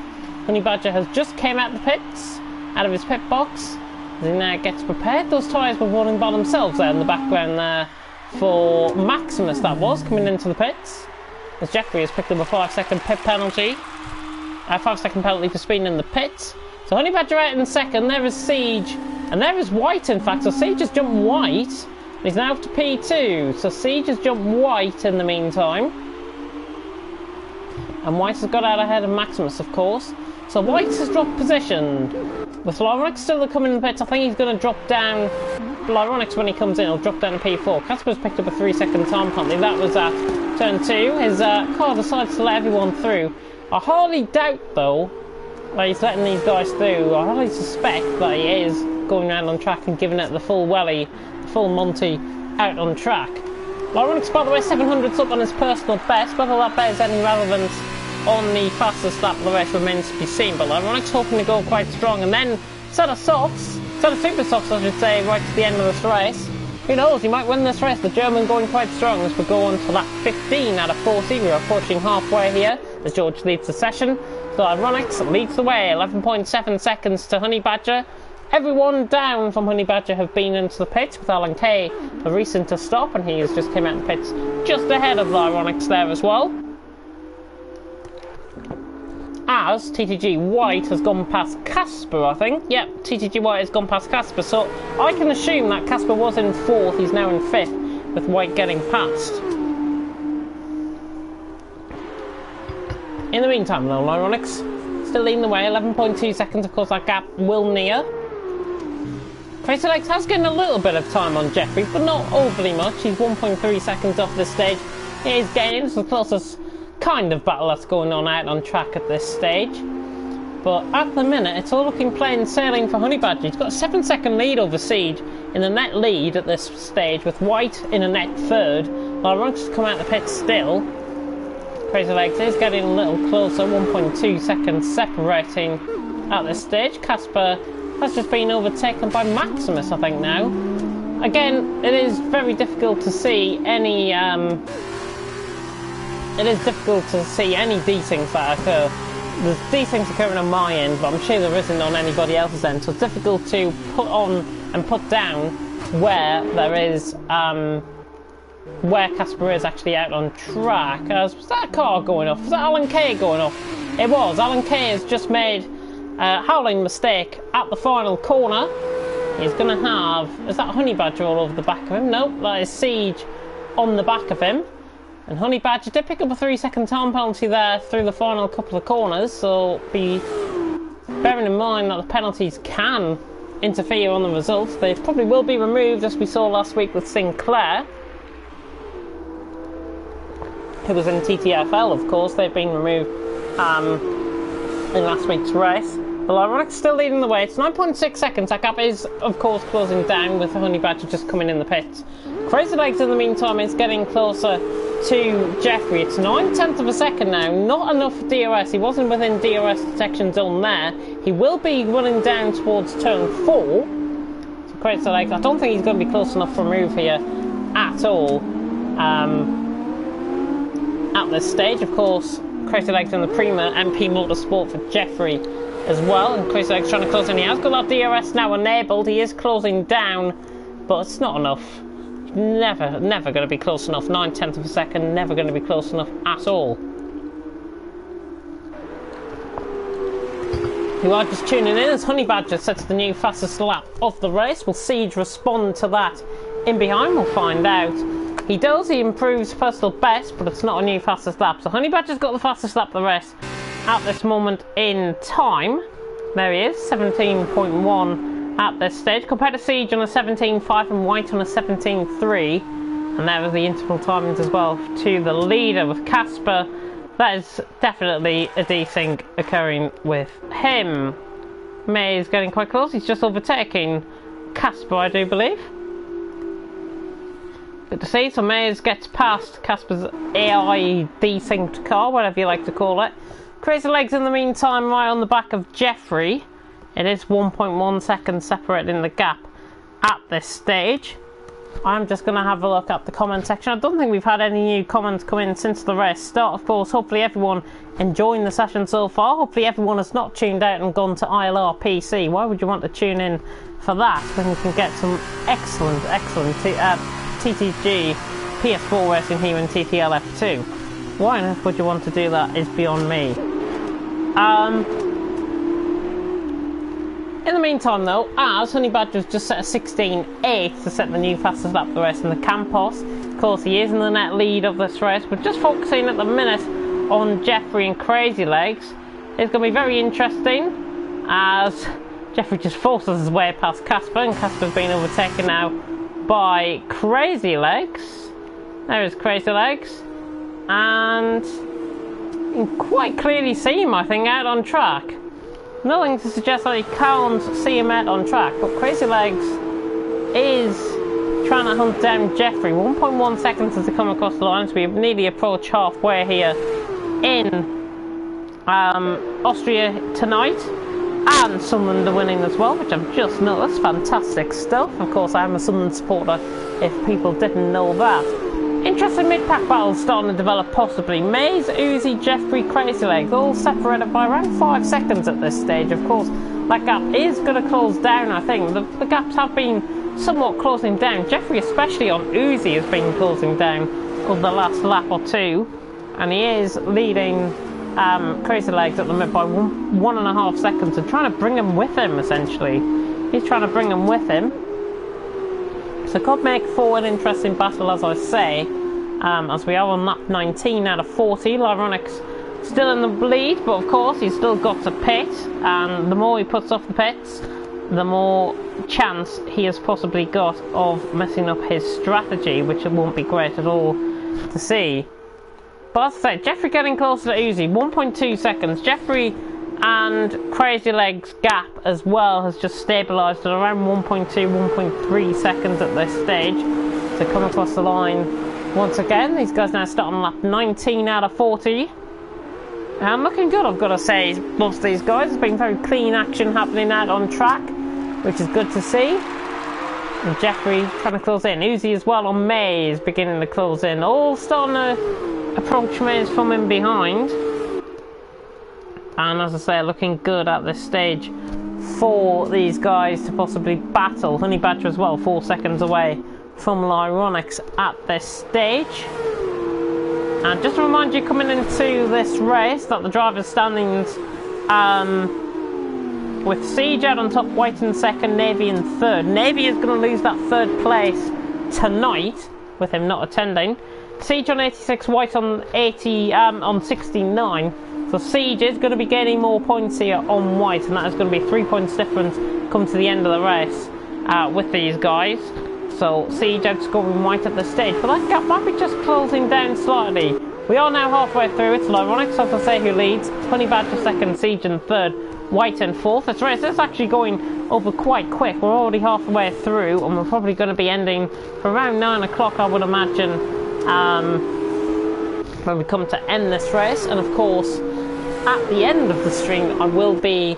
Honey Badger has just came out the pits, out of his pit box, as he now gets prepared. Those tyres were running by themselves there in the background there for Maximus, that was, coming into the pits. As Jeffrey has picked up a 5-second pit penalty. A 5-second penalty for speeding in the pits. So Honey Badger out in second. There is Siege, and there is White, in fact. So Siege has jumped White. He's now up to P2. So Siege has jumped White in the meantime. And White has got out ahead of Maximus, of course. So White has dropped position. With Lyronix still coming in the pits, I think he's going to drop down. Lyronix, when he comes in, he'll drop down to P4. Casper's picked up a 3-second time penalty. That was at turn 2. His car decides to let everyone through. I hardly doubt, though, that he's letting these guys through. I hardly suspect that he is going around on track and giving it the full welly, the full Monty out on track. Lyronix, by the way, 700s up on his personal best. Whether that bears any relevance on the fastest lap of the race remains to be seen. But Lyronix hoping to go quite strong. And then set of softs, set of super softs, I should say, right to the end of this race. Who knows, he might win this race. The German going quite strong as we go on to lap 15 out of 40. We're approaching halfway here as George leads the session. So Lyronix leads the way, 11.7 seconds to Honey Badger. Everyone down from Honey Badger have been into the pits, with Alan Kay the recent to stop, and he has just came out of the pits just ahead of Lyronix there as well. As TTG White has gone past Casper, I think. Yep, TTG White has gone past Casper, so I can assume that Casper was in 4th, he's now in 5th, with White getting past. In the meantime, though, Lyronix still leading the way, 11.2 seconds. Of course, that gap will near. Crazy Legs has getting a little bit of time on Jeffrey, but not overly much. He's 1.3 seconds off this stage. He is getting into the closest kind of battle that's going on out on track at this stage. But at the minute, it's all looking plain sailing for Honey Badger. He's got a 7-second lead over Siege in the net lead at this stage, with White in a net third. Laurent has come out of the pit still. Crazy Legs is getting a little closer, 1.2 seconds separating at this stage. Casper has just been overtaken by Maximus, I think, now. Again, it is very difficult to see any de-syncs that occur. There's de-syncs occurring on my end, but I'm sure there isn't on anybody else's end, so it's difficult to put on and put down where there is, where Casper is actually out on track. Was that car going off? Was that Alan Kay going off? It was. Alan Kay has just made a howling mistake at the final corner. He's going to have... Is that Honey Badger all over the back of him? Nope, that is Siege on the back of him. And Honey Badger did pick up a 3-second time penalty there through the final couple of corners, so be bearing in mind that the penalties can interfere on the results. They probably will be removed, as we saw last week with Sinclair, who was in TTFL, of course. They've been removed in last week's race. But Ironic's still leading the way. It's 9.6 seconds. That gap is, of course, closing down with the Honey Badger just coming in the pits. Crazy Legs, in the meantime, is getting closer to Jeffrey. It's 9/10 of a second now. Not enough for DRS. He wasn't within DRS detection zone there. He will be running down towards turn 4. So Crazy Legs, I don't think he's going to be close enough for a move here at all. At this stage, of course, Crazy Legs in the Prima MP Motorsport for Jeffrey as well, and Crazy Legs trying to close in. He has got that DRS now enabled. He is closing down, but it's not enough. Never going to be close enough. 9/10 of a second, never going to be close enough at all. You are just tuning in as Honey Badger sets the new fastest lap of the race. Will Siege respond to that in behind? We'll find out. He does, he improves personal best, but it's not a new fastest lap. So Honey Badger's got the fastest lap of the race at this moment in time. There he is, 17.1 at this stage, compared to Siege on a 17.5 and White on a 17.3. And there are the interval timings as well to the leader with Casper. That is definitely a desync occurring with him. May is getting quite close. He's just overtaking Casper, I do believe. Good to see. So Mays gets past Casper's AI desynced car, whatever you like to call it. Crazy Legs, in the meantime, right on the back of Jeffrey. It is 1.1 seconds separating the gap at this stage. I'm just going to have a look at the comment section. I don't think we've had any new comments come in since the race start. Of course, hopefully everyone enjoying the session so far. Hopefully everyone has not tuned out and gone to ILR PC. Why would you want to tune in for that when you can get some excellent TTG PS4 racing here in TTL F2? Why on earth would you want to do that is beyond me. In the meantime, though, as Honey Badger's just set a 16.8 to set the new fastest lap of the race in the Campos. Of course, he is in the net lead of this race. We're just focusing at the minute on Jeffrey and Crazy Legs. It's going to be very interesting as Jeffrey just forces his way past Casper, and Casper's been overtaken now by Crazy Legs. There is Crazy Legs, and you can quite clearly see him, I think, out on track. Nothing to suggest that he can't see him out on track, but Crazy Legs is trying to hunt down Jeffrey. 1.1 seconds as they come across the line, so we nearly approach halfway here in Austria tonight. And Sunderland are winning as well, which I've just noticed. Fantastic stuff. Of course, I am a Sunderland supporter, if people didn't know that. Interesting mid-pack battles starting to develop, possibly. Maze, Uzi, Jeffrey, Crazy Legs, all separated by around 5 seconds at this stage. Of course, that gap is going to close down, I think. The gaps have been somewhat closing down. Jeffrey, especially on Uzi, has been closing down over the last lap or two. And he is leading Crazy Legs at the mid by 1.5 seconds and trying to bring him with him, essentially. He's trying to bring him with him. So could make for an interesting battle, as I say, as we are on lap 19 out of 40. Lyronix Still in the lead, but of course he's still got to pit, and the more he puts off the pits, the more chance he has possibly got of messing up his strategy, which it won't be great at all to see. But as I say, Jeffrey getting closer to Uzi, 1.2 seconds. Jeffrey and Crazy Legs gap as well has just stabilised at around 1.2, 1.3 seconds at this stage to come across the line once again. These guys now start on lap 19 out of 40. And looking good, I've got to say. Most of these guys, there's been very clean action happening out on track, which is good to see. And Jeffrey trying to close in. Uzi as well on Maze beginning to close in. All starting to approach Maze from in behind. And as I say, looking good at this stage for these guys to possibly battle. Honey Badger as well, 4 seconds away from Lyronics at this stage. And just to remind you, coming into this race, that the driver's standings with Siege out on top, White in second, Navy in third. Navy is going to lose that third place tonight with him not attending. Siege on 86, White on 69. So Siege is going to be gaining more points here on White, and that is going to be 3 points difference come to the end of the race with these guys. So Siege outscoring White at this stage, but that gap might be just closing down slightly. We are now halfway through. It's Lyronics, as I say, who leads. Honey Badger second, Siege in third, White in fourth. This race is actually going over quite quick. We're already halfway through, and we're probably going to be ending for around 9 o'clock, I would imagine, when we come to end this race. And of course, at the end of the stream, I will be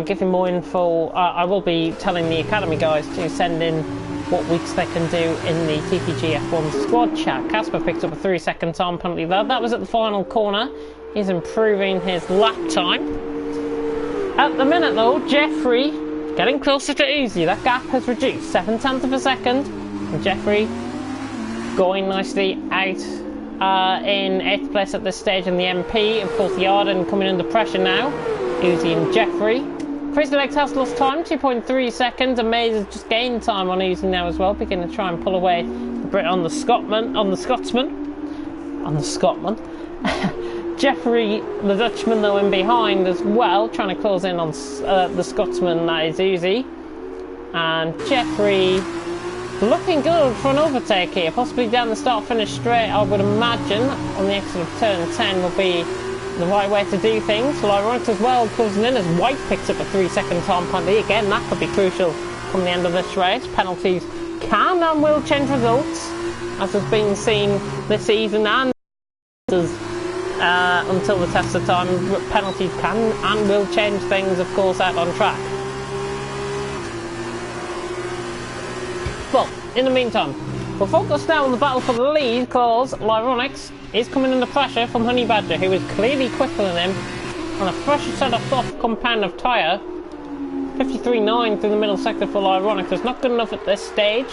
giving more info. I will be telling the Academy guys to send in what weeks they can do in the TTG F1 squad chat. Casper picked up a 3-second time penalty there. That was at the final corner. He's improving his lap time. At the minute though, Jeffrey getting closer to Uzi. That gap has reduced 0.7 of a second. And Jeffrey going nicely out in 8th place at this stage in the MP. Of course, the Arden coming under pressure now. Uzi and Jeffrey. Crazy Legs has lost time, 2.3 seconds, and Maze has just gained time on Uzi now as well, beginning to try and pull away the Brit on the Scotsman. Jeffrey, the Dutchman, though, in behind as well, trying to close in on the Scotsman, that is Uzi. And Jeffrey looking good for an overtake here, possibly down the start-finish straight, I would imagine, on the exit of turn 10 will be the right way to do things. Lyronics as well closing in as White picks up a 3-second time penalty. Again, that could be crucial from the end of this race. Penalties can and will change results, as has been seen this season, and until the test of time, penalties can and will change things, of course, out on track. But in the meantime, we'll focus now on the battle for the lead, because Lyronics is coming under pressure from Honey Badger, who is clearly quicker than him on a fresh set of soft compound of tyre. 53.9 through the middle sector for Lyronics. It's not good enough at this stage,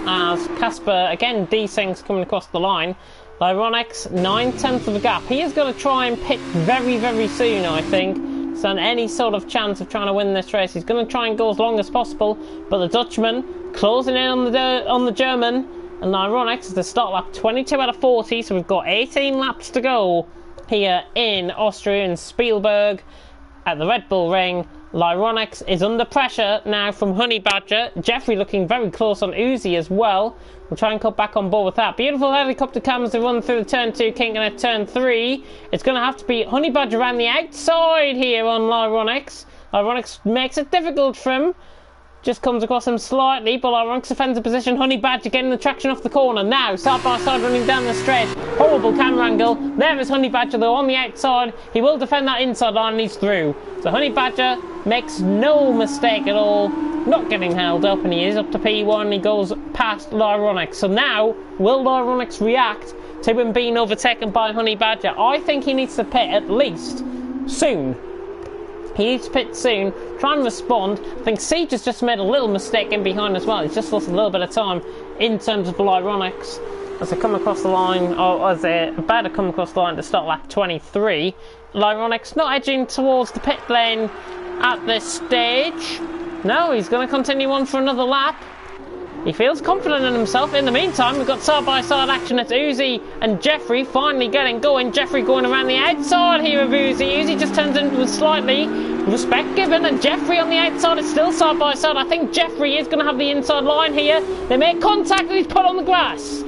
as Casper, again, D-Sings coming across the line. Lyronics, 9/10 of a gap. He is going to try and pit very, very soon, I think. So any sort of chance of trying to win this race, he's going to try and go as long as possible. But the Dutchman closing in on the German. And Lyronics is the start lap 22 out of 40, so we've got 18 laps to go here in Austria, in Spielberg, at the Red Bull Ring. Lyronics is under pressure now from Honey Badger. Jeffrey looking very close on Uzi as well. We'll try and cut back on board with that. Beautiful helicopter cams to run through the turn 2, kinking at turn 3. It's going to have to be Honey Badger around the outside here on Lyronics. Lyronics makes it difficult for him. Just comes across him slightly, but Lyronics defends the position. Honey Badger getting the traction off the corner. Now, side by side running down the straight. Horrible camera angle. There is Honey Badger, though, on the outside. He will defend that inside line, and he's through. So Honey Badger makes no mistake at all. Not getting held up, and he is up to P1. He goes past Lyronics. So now, will Lyronics react to him being overtaken by Honey Badger? I think he needs to pit at least soon. He needs to pit soon, try and respond. I think Siege has just made a little mistake in behind as well. He's just lost a little bit of time in terms of Lyronics as they come across the line, or as they're about to come across the line to start lap 23. Lyronics not edging towards the pit lane at this stage. No, he's going to continue on for another lap. He feels confident in himself. In the meantime, we've got side-by-side action. It's Uzi and Jeffrey finally getting going. Jeffrey going around the outside here of Uzi. Uzi just turns into a slightly respect given, and Jeffrey on the outside is still side-by-side. I think Jeffrey is going to have the inside line here. They make contact and he's put on the grass.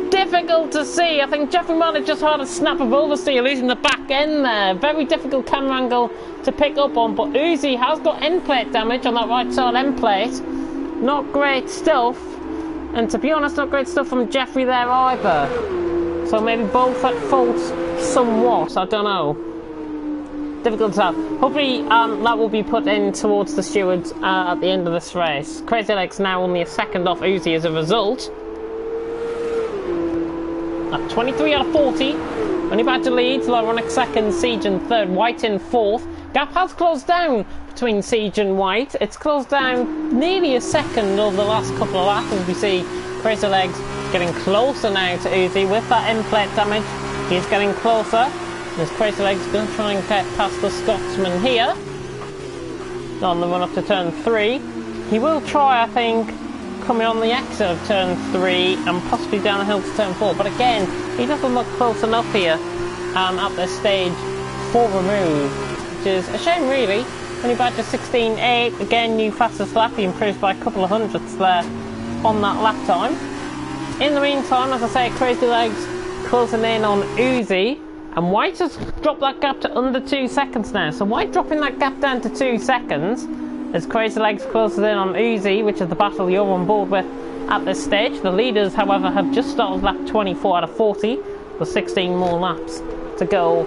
Difficult to see. I think Jeffrey might have just had a snap of oversteer, losing the back end there. Very difficult camera angle to pick up on, but Uzi has got end plate damage on that right side end plate. Not great stuff, and to be honest, not great stuff from Jeffrey there either. So maybe both at fault somewhat, I don't know. Difficult to have. Hopefully that will be put in towards the stewards at the end of this race. Crazy Legs now only a second off Uzi as a result. At 23 out of 40, only Badger leads, Lyronic second, Siege in third, White in fourth. Gap has closed down between Siege and White. It's closed down nearly a second over the last couple of laps, as we see Crazy Legs getting closer now to Uzi with that end plate damage. He's getting closer. There's Crazy Legs going to try and get past the Scotsman here on the run up to turn 3. He will try, I think, coming on the exit of turn 3 and possibly down the hill to turn 4, but again, he doesn't look close enough here at this stage for a move, which is a shame really. Only Badger 16.8, again new fastest lap. He improves by a couple of hundredths there on that lap time. In the meantime, as I say, Crazy Legs closing in on Uzi, and White has dropped that gap to under 2 seconds now, so White dropping that gap down to 2 seconds as Crazy Legs closes in on Uzi, which is the battle you're on board with at this stage. The leaders, however, have just started lap 24 out of 40, with 16 more laps to go,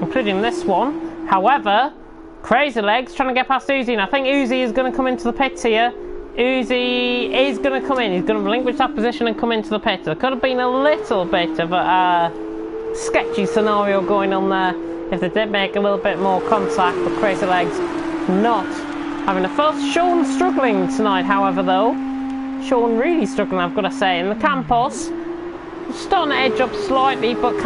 including this one. However, Crazy Legs trying to get past Uzi, and I think Uzi is going to come into the pits here. Uzi is going to come in. He's going to relinquish that position and come into the pits. There could have been a little bit of a sketchy scenario going on there if they did make a little bit more contact, but Crazy Legs not having a first. Sean struggling tonight, however, though. Sean really struggling, I've got to say. In the Campos, starting to edge up slightly, but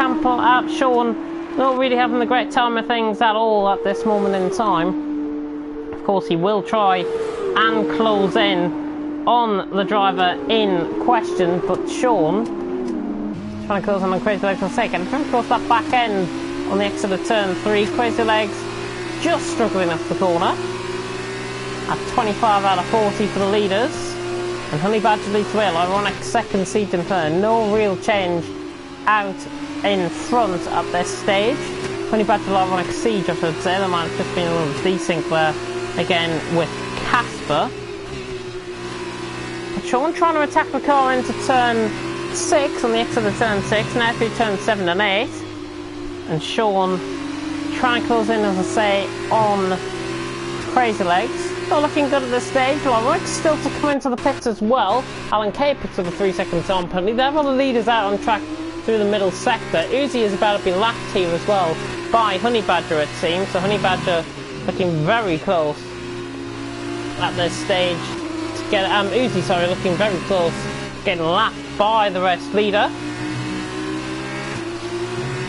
Sean not really having the great time of things at all at this moment in time. Of course, he will try and close in on the driver in question, but Sean trying to close on Crazy Legs for a second. Trying to cross that back end on the exit of turn 3. Crazy Legs just struggling off the corner. At 25 out of 40 for the leaders. And Honey Badger leads the way. Ironic second, Siege in third. No real change out in front at this stage. Honey Badger, Ironic, Siege, I should say. There might have just been a little desync there again with Casper. But Sean trying to attack the car into turn 6 on the exit of turn 6. Now through turn 7 and 8. And Sean trying to close in, as I say, on Crazy Legs. Not looking good at this stage. Lyronic still to come into the pits as well. Alan Kay picks up a 3 second time penalty. They have all the leaders out on track through the middle sector. Uzi is about to be lapped here as well by Honey Badger, it seems. So Honey Badger looking very close at this stage to get Uzi, sorry, looking very close, getting lapped by the rest leader.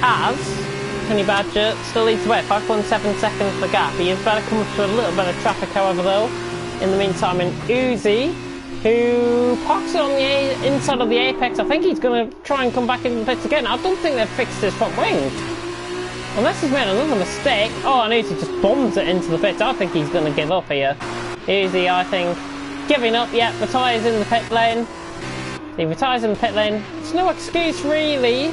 As Honey Badger still leads the way, 5.7 seconds the gap. He is about to come up to a little bit of traffic, however, though. In the meantime, in Uzi, who parks it on the inside of the apex. I think he's going to try and come back in the pits again. I don't think they've fixed his front wing, unless he's made another mistake. Oh, and Uzi just bombs it into the pits. I think he's going to give up here. Uzi, I think, giving up. Yeah, retires in the pit lane. He retires in the pit lane. It's no excuse, really.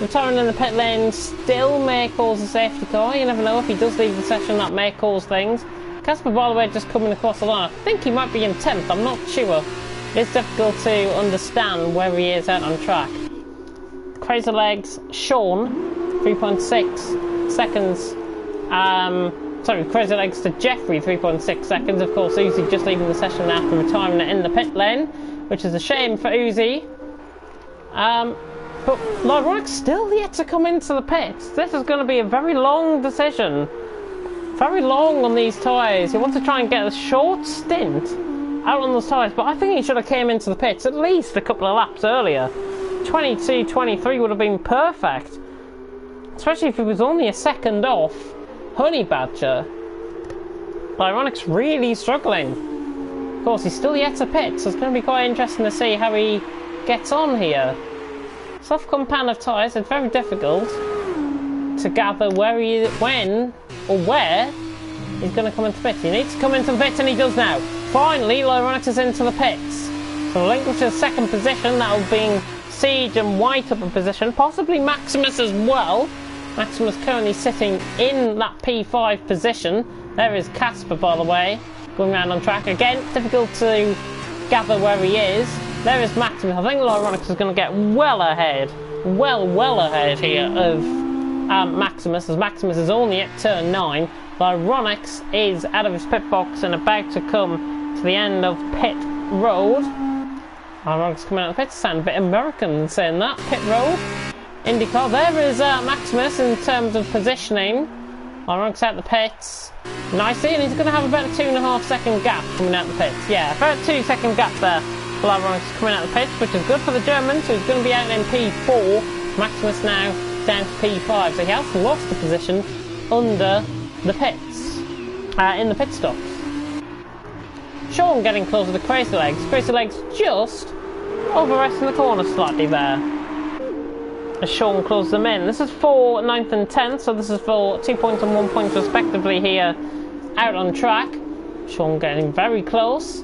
Retiring in the pit lane still may cause a safety car. You never know, if he does leave the session, that may cause things. Casper, by the way, just coming across the line. I think he might be in 10th, I'm not sure. It's difficult to understand where he is out on track. Crazy Legs, Sean, 3.6 seconds. Sorry, Crazy Legs to Jeffrey, 3.6 seconds. Of course, Uzi just leaving the session after retiring in the pit lane, which is a shame for Uzi. But Lyronic's still yet to come into the pits. This is going to be a very long decision. Very long on these tyres. He wants to try and get a short stint out on those tyres, but I think he should have came into the pits at least a couple of laps earlier. 22-23 would have been perfect. Especially if he was only a second off Honey Badger. Lyronic's really struggling. Of course, he's still yet to pit, so it's going to be quite interesting to see how he gets on here. Soft compound of tyres, it's very difficult to gather where he, when, or where he's going to come into pit. He needs to come into the pits, and he does now. Finally, Lyronix is into the pits. So relinquishes second position, that will be Siege and White up in position, possibly Maximus as well. Maximus currently sitting in that P5 position. There is Casper, by the way, going round on track. Again, difficult to gather where he is. There is Maximus. I think Lyronix is going to get well ahead. Well ahead here of Maximus, as Maximus is only at turn 9. Lyronix is out of his pit box and about to come to the end of pit road. Lyronix coming out of the pit, sound a bit American saying that. Pit road. IndyCar. There is Maximus in terms of positioning. Lyronix out the pits nicely, and he's going to have about a 2.5 second gap coming out the pits. Yeah, about a 2 second gap there. Lyronix coming out the pits, which is good for the German, so he's going to be out in P4. Maximus now down to P5, so he has lost the position under the pits, in the pit stops. Sean getting closer to Crazy Legs. Crazy Legs just over-resting the corner slightly there, as Sean closes them in. This is for 9th and 10th, so this is for 2 points and 1 point respectively here out on track. Sean getting very close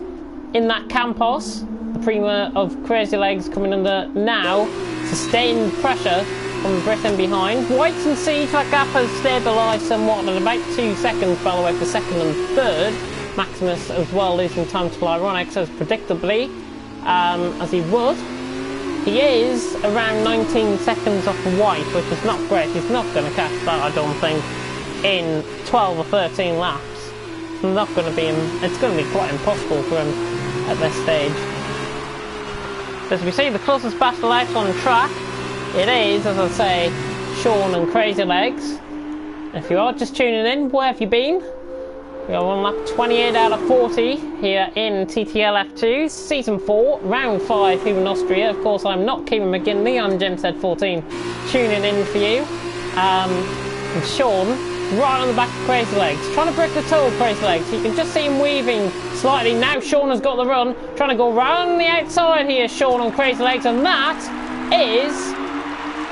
in that Campos. The Prima of Crazy Legs coming under now. Sustained pressure from Britain behind. White and Siege, that gap has stabilised somewhat at about 2 seconds by the way for second and third. Maximus as well losing time to Lyronix as predictably as he would. He is around 19 seconds off White, which is not great. He's not going to catch that, I don't think, in 12 or 13 laps. It's not going to be, it's going to be quite impossible for him at this stage. As we see, the closest battle out on track, it is, as I say, Sean and Crazy Legs. If you are just tuning in, where have you been? We are on lap 28 out of 40 here in TTL F2, Season 4, Round 5 here in Austria. Of course, I'm not Kieran McGinley, I'm JimSed14, tuning in for you. And Sean, right on the back of Crazy Legs, trying to break the toe of Crazy Legs. You can just see him weaving slightly. Now Sean has got the run, trying to go round the outside here, Sean on Crazy Legs, and that is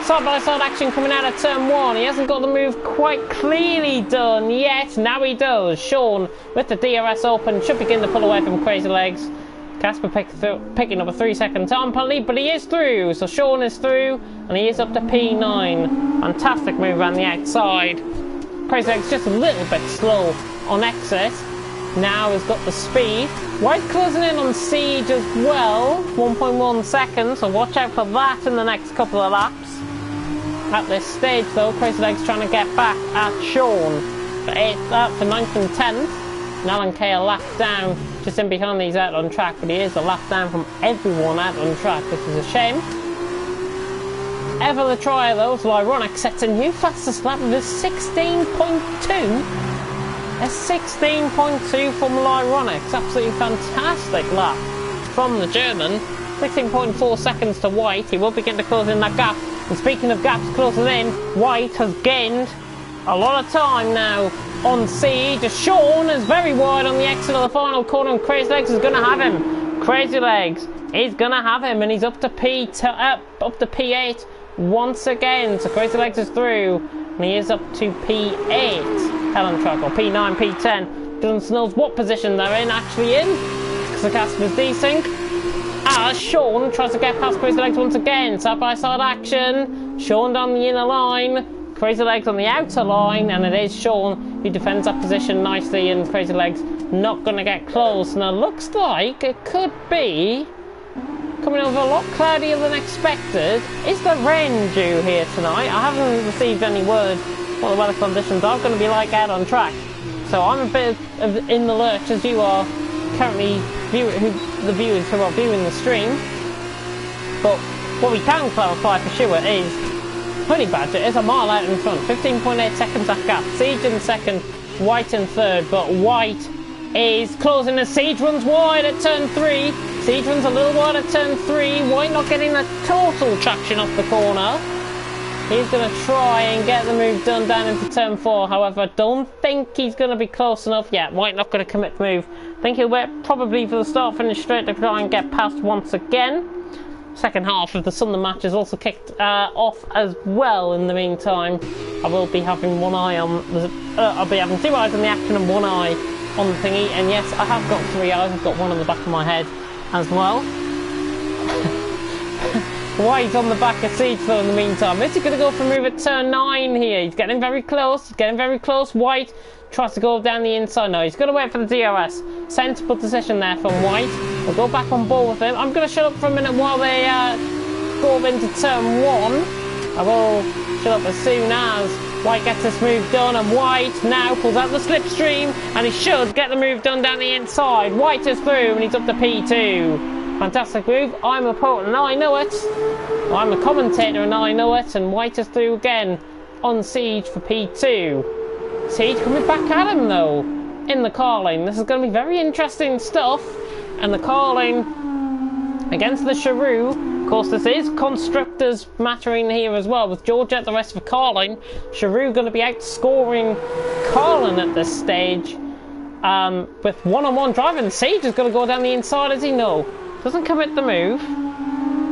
side-by-side action coming out of turn 1. He hasn't got the move quite clearly done yet. Now he does. Sean, with the DRS open, should begin to pull away from Crazy Legs. Casper picking up a 3 second time penalty, but he is through. So Sean is through, and he is up to P9. Fantastic move around the outside. Crazy Legs just a little bit slow on exit. Now has got the speed. White closing in on Siege as well. 1.1 seconds, so watch out for that in the next couple of laps. At this stage though, Crazy Legs trying to get back at Sean for 9th and 10th. And Alan Kay a lap down, just in behind these out on track, but he is a lap down from everyone out on track, which is a shame. Ever the try though, so Lyronix sets a new fastest lap of his 16.2. A 16.2 from Lyronix, absolutely fantastic lap from the German. 16.4 seconds to White, he will begin to close in that gap. And speaking of gaps closing in, White has gained a lot of time now on Siege. Sean is very wide on the exit of the final corner, and Crazy Legs is going to have him. Crazy Legs is going to have him, and he's up to P8 once again. So Crazy Legs is through, and he is up to P8. Helen track, or P9, P10. Doesn't know what position they're in, actually in, because the Casper's desync. As Sean tries to get past Crazy Legs once again. Side-by-side action. Sean down the inner line. Crazy Legs on the outer line. And it is Sean who defends that position nicely. And Crazy Legs not going to get close. Now, looks like it could be coming over a lot cloudier than expected. Is there rain due here tonight? I haven't received any word what the weather conditions are going to be like out on track. So I'm a bit in the lurch, as you are currently the viewers who are viewing the stream. But what we can clarify for sure is Honey Badger is a mile out in front, 15.8 seconds that gap. Siege in second, White in third, but White is closing as Siege runs wide at turn 3. Siege runs a little wide at turn 3. White not getting the total traction off the corner. He's going to try and get the move done down into turn 4. However, I don't think he's going to be close enough yet. White not going to commit the move. I think he'll wait probably for the start finish straight to try and get past once again. Second half of the Sunday match is also kicked off as well. In the meantime, I will be having one eye on the, I'll be having 2 eyes on the action and 1 eye on the thingy. And yes, I have got 3 eyes. I've got one on the back of my head as well. White on the back of Siege though in the meantime. Is he going to go for a move at turn 9 here? He's getting very close. He's getting very close. White tries to go down the inside. No, he's going to wait for the DRS. Sensible decision there from White. We'll go back on board with him. I'm going to shut up for a minute while they go into turn 1. I will shut up as soon as White gets this move done. And White now pulls out the slipstream. And he should get the move done down the inside. White is through and he's up to P2. Fantastic move. I'm a poet and I know it. I'm a commentator and I know it. And White is through again on Siege for P2. Siege coming back at him though in the car lane. This is going to be very interesting stuff. And the car lane against the Cheroux. Of course, this is constructors mattering here as well with George at the rest of Carlin. Cheroux going to be outscoring Carlin at this stage with one-on-one driving. Siege is going to go down the inside, as he no. Doesn't commit the move.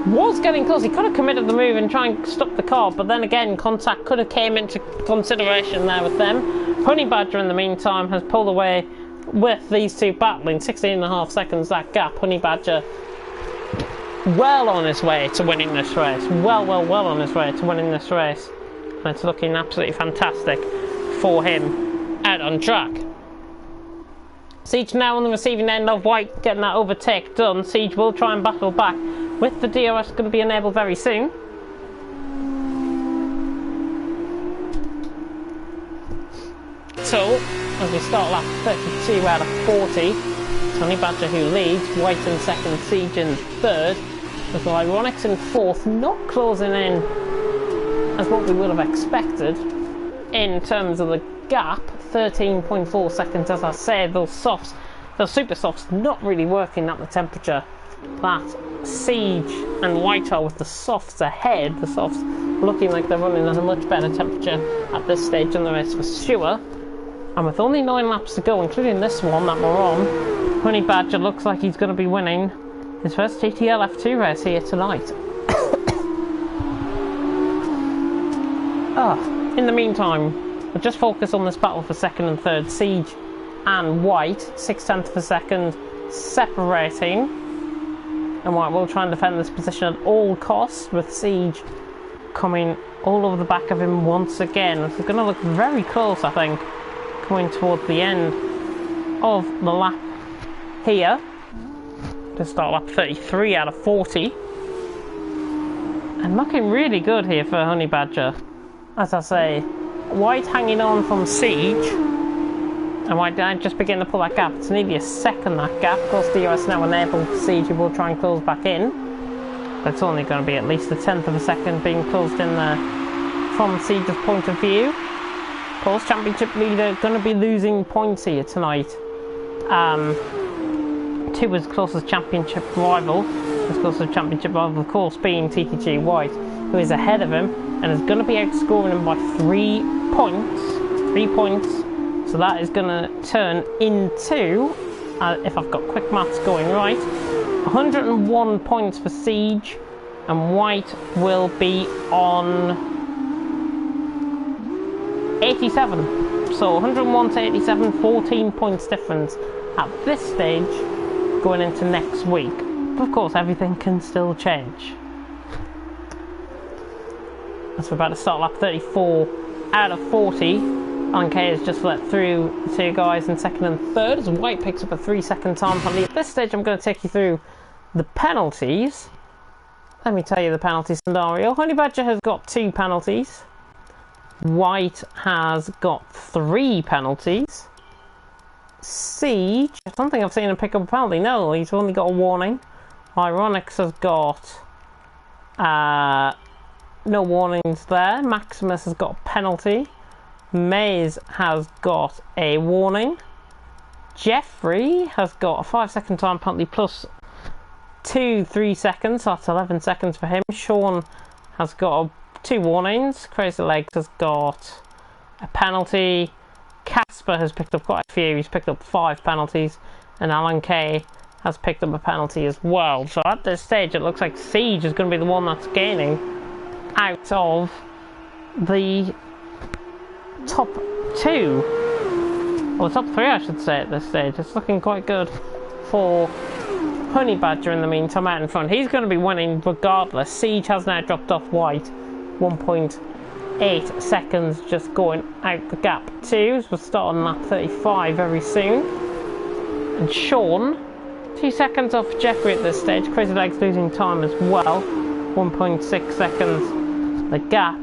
Was getting close. He could have committed the move and try and stop the car, but then again, contact could have came into consideration there with them. Honey Badger, in the meantime, has pulled away with these two battling. 16.5 seconds that gap. Honey Badger well on his way to winning this race. Well on his way to winning this race. And it's looking absolutely fantastic for him out on track. Siege now on the receiving end of White getting that overtake done. Siege will try and battle back with the DRS going to be enabled very soon. So, as we start lap 32 out of 40, Honey Badger who leads, White in second, Siege in third, with Ironics in fourth, not closing in as what we would have expected in terms of the gap. 13.4 seconds, as I said. Those softs, those super softs, not really working at the temperature that Siege and White are, with the softs ahead. The softs looking like they're running at a much better temperature at this stage in the race for sure. And with only 9 laps to go, including this one that we're on, Honey Badger looks like he's going to be winning his first TTL F2 race here tonight. In the meantime, we'll just focus on this battle for second and third. Siege and White, 0.6 of a second separating. And White will try and defend this position at all costs, with Siege coming all over the back of him once again. It's going to look very close, I think, coming towards the end of the lap here. To start lap 33 out of 40. And looking really good here for Honey Badger. As I say, White hanging on from Siege, and White just begin to pull that gap. It's nearly a second, that gap. Of course, DRS now enabled. Siege will try and close back in, but it's only going to be at least a 1/10 of a second being closed in there from Siege's point of view. Of course, championship leader going to be losing points here tonight to his closest championship rival. His closest championship rival, of course, being TTG White, who is ahead of him and is going to be outscoring him by 3 points. 3 points. So that is going to turn into, if I've got quick maths going right, 101 points for Siege, and White will be on 87. So 101 to 87, 14 points difference at this stage going into next week. But of course, everything can still change. As we're about to start lap 34 out of 40. Alan Kay has just let through the 2 guys in second and third, as White picks up a 3-second time penalty. At this stage, I'm going to take you through the penalties. Let me tell you the penalty scenario. Honey Badger has got 2 penalties. White has got 3 penalties. Siege, I don't think I've seen him pick up a penalty. No, he's only got a warning. Ironics has got no warnings there. Maximus has got a penalty. Maze has got a warning. Jeffrey has got a 5-second time penalty plus 2 3 seconds. That's 11 seconds for him. Sean has got a 2 warnings. Crazy Legs has got a penalty. Casper has picked up quite a few. He's picked up 5 penalties. And Alan Kay has picked up a penalty as well. So at this stage, it looks like Siege is going to be the one that's gaining out of the top 2. Or top 3, I should say, at this stage. It's looking quite good for Honey Badger in the meantime out in front. He's going to be winning regardless. Siege has now dropped off White. 1.8 seconds just going out the gap. 2. We're starting lap 35 very soon. And Sean, 2 seconds off Jeffrey at this stage. Crazy Legs losing time as well. 1.6 seconds the gap.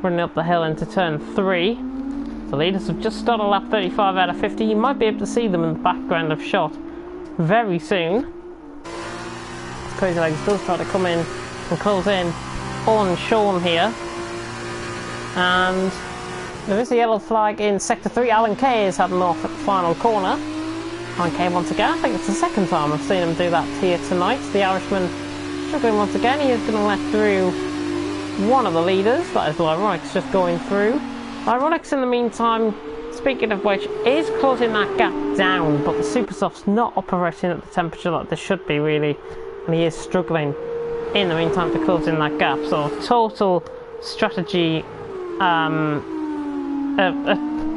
Running up the hill into turn 3. The leaders have just started lap 35 out of 50. You might be able to see them in the background of shot very soon. Crazy Legs does try to come in and close in on Sean here. And there is a yellow flag in sector 3. Alan Kay is heading off at the final corner. Alan Kay once again, I think it's the second time I've seen him do that here tonight. The Irishman struggling once again. He is going to let through one of the leaders. That is Lyronics just going through. Lyronics in the meantime, speaking of which, is closing that gap down, but the Supersoft's not operating at the temperature that they should be really, and he is struggling in the meantime to close in that gap. So total strategy, a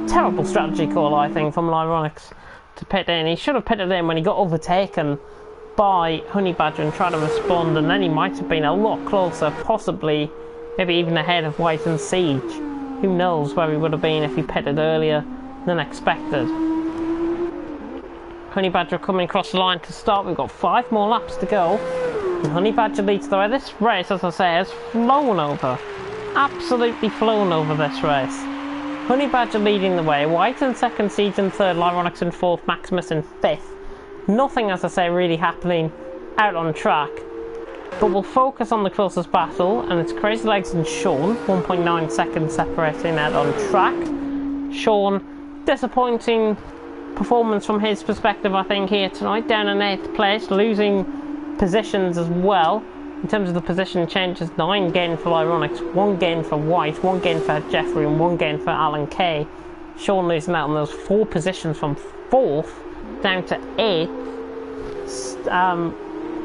terrible strategy call I think from Lyronics to pit in. He should have pitted in when he got overtaken by Honey Badger and tried to respond, and then he might have been a lot closer, possibly maybe even ahead of White and Siege. Who knows where he would have been if he pitted earlier than expected. Honey Badger coming across the line to start. We've got 5 more laps to go. And Honey Badger leads the way. This race, as I say, has flown over. Absolutely flown over this race. Honey Badger leading the way. White in second, Siege in third, Lyronics in fourth, Maximus in fifth. Nothing, as I say, really happening out on track. But we'll focus on the closest battle, and it's Crazy Legs and Sean, 1.9 seconds separating out on track. Sean, disappointing performance from his perspective, I think, here tonight, down in 8th place, losing positions as well. In terms of the position changes, 9 gain for Lyronics, 1 gain for White, 1 gain for Jeffrey, and 1 gain for Alan Kay. Sean losing out on those 4 positions from 4th down to 8th.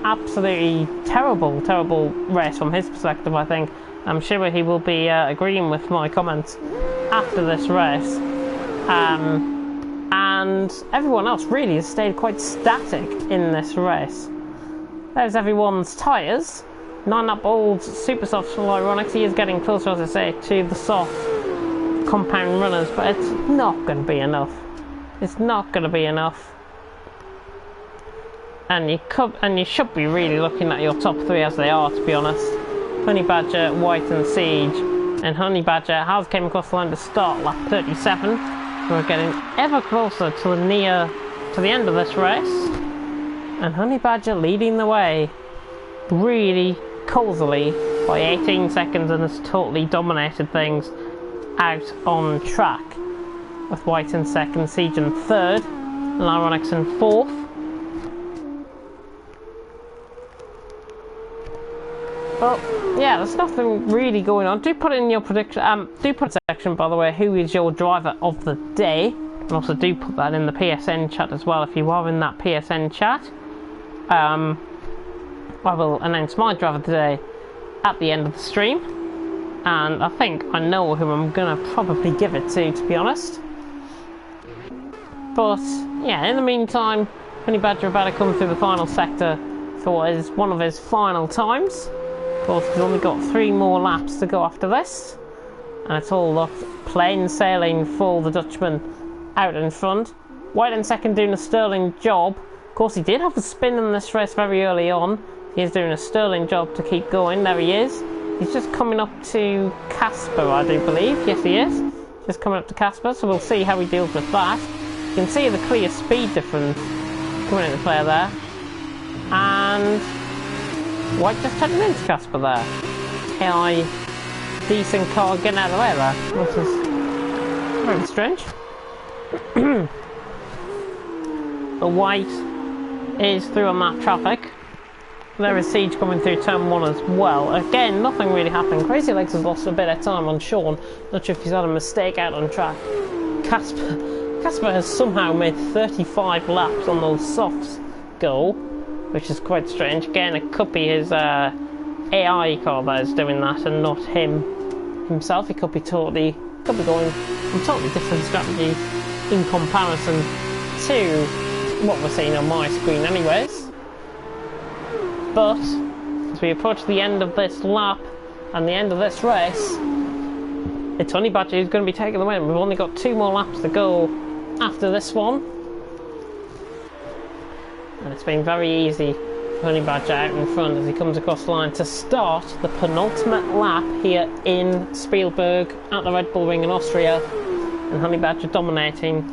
Absolutely terrible race from his perspective, I think. I'm sure he will be agreeing with my comments after this race. And everyone else really has stayed quite static in this race. There's everyone's tyres. 9-lap old Supersoft for Lyronics. He is getting closer, as I say, to the soft compound runners, but it's not going to be enough. It's not going to be enough. And you should be really looking at your top 3 as they are, to be honest. Honey Badger, White and Siege. And Honey Badger has came across the line to start lap 37. We're getting ever closer to the end of this race. And Honey Badger leading the way really cozily by 18 seconds and has totally dominated things out on track. With White in second, Siege in third, and Lyronics in fourth. But yeah, there's nothing really going on. Do put in your prediction. Do put in the section, by the way, who is your driver of the day, and also do put that in the PSN chat as well if you are in that PSN chat. I will announce my driver today at the end of the stream, and I think I know who I'm gonna probably give it to be honest. But yeah, in the meantime, Honey Badger about to come through the final sector for what is one of his final times. Of course, he's only got 3 more laps to go after this, and it's all looked plain sailing for the Dutchman out in front. White in second doing a sterling job. Of course, he did have a spin in this race very early on. He is doing a sterling job to keep going. There he is. He's just coming up to Casper, I do believe. Yes, he is. Just coming up to Casper, so we'll see how he deals with that. You can see the clear speed difference coming into play there. And White just heading into Casper there. AI decent car getting out of the way there. This is very strange. But White is through on that traffic. There is Siege coming through turn 1 as well. Again, nothing really happening. Crazy Legs has lost a bit of time on Sean. Not sure if he's had a mistake out on track. Casper has somehow made 35 laps on those softs go, which is quite strange. Again, it could be his AI car that is doing that and not himself. He could be going on totally different strategy in comparison to what we're seeing on my screen anyways. But as we approach the end of this lap and the end of this race, it's Honey Badger who's going to be taking the win. We've only got 2 more laps to go after this one, and it's been very easy for Honey Badger out in front as he comes across the line to start the penultimate lap here in Spielberg at the Red Bull Ring in Austria, and Honey Badger dominating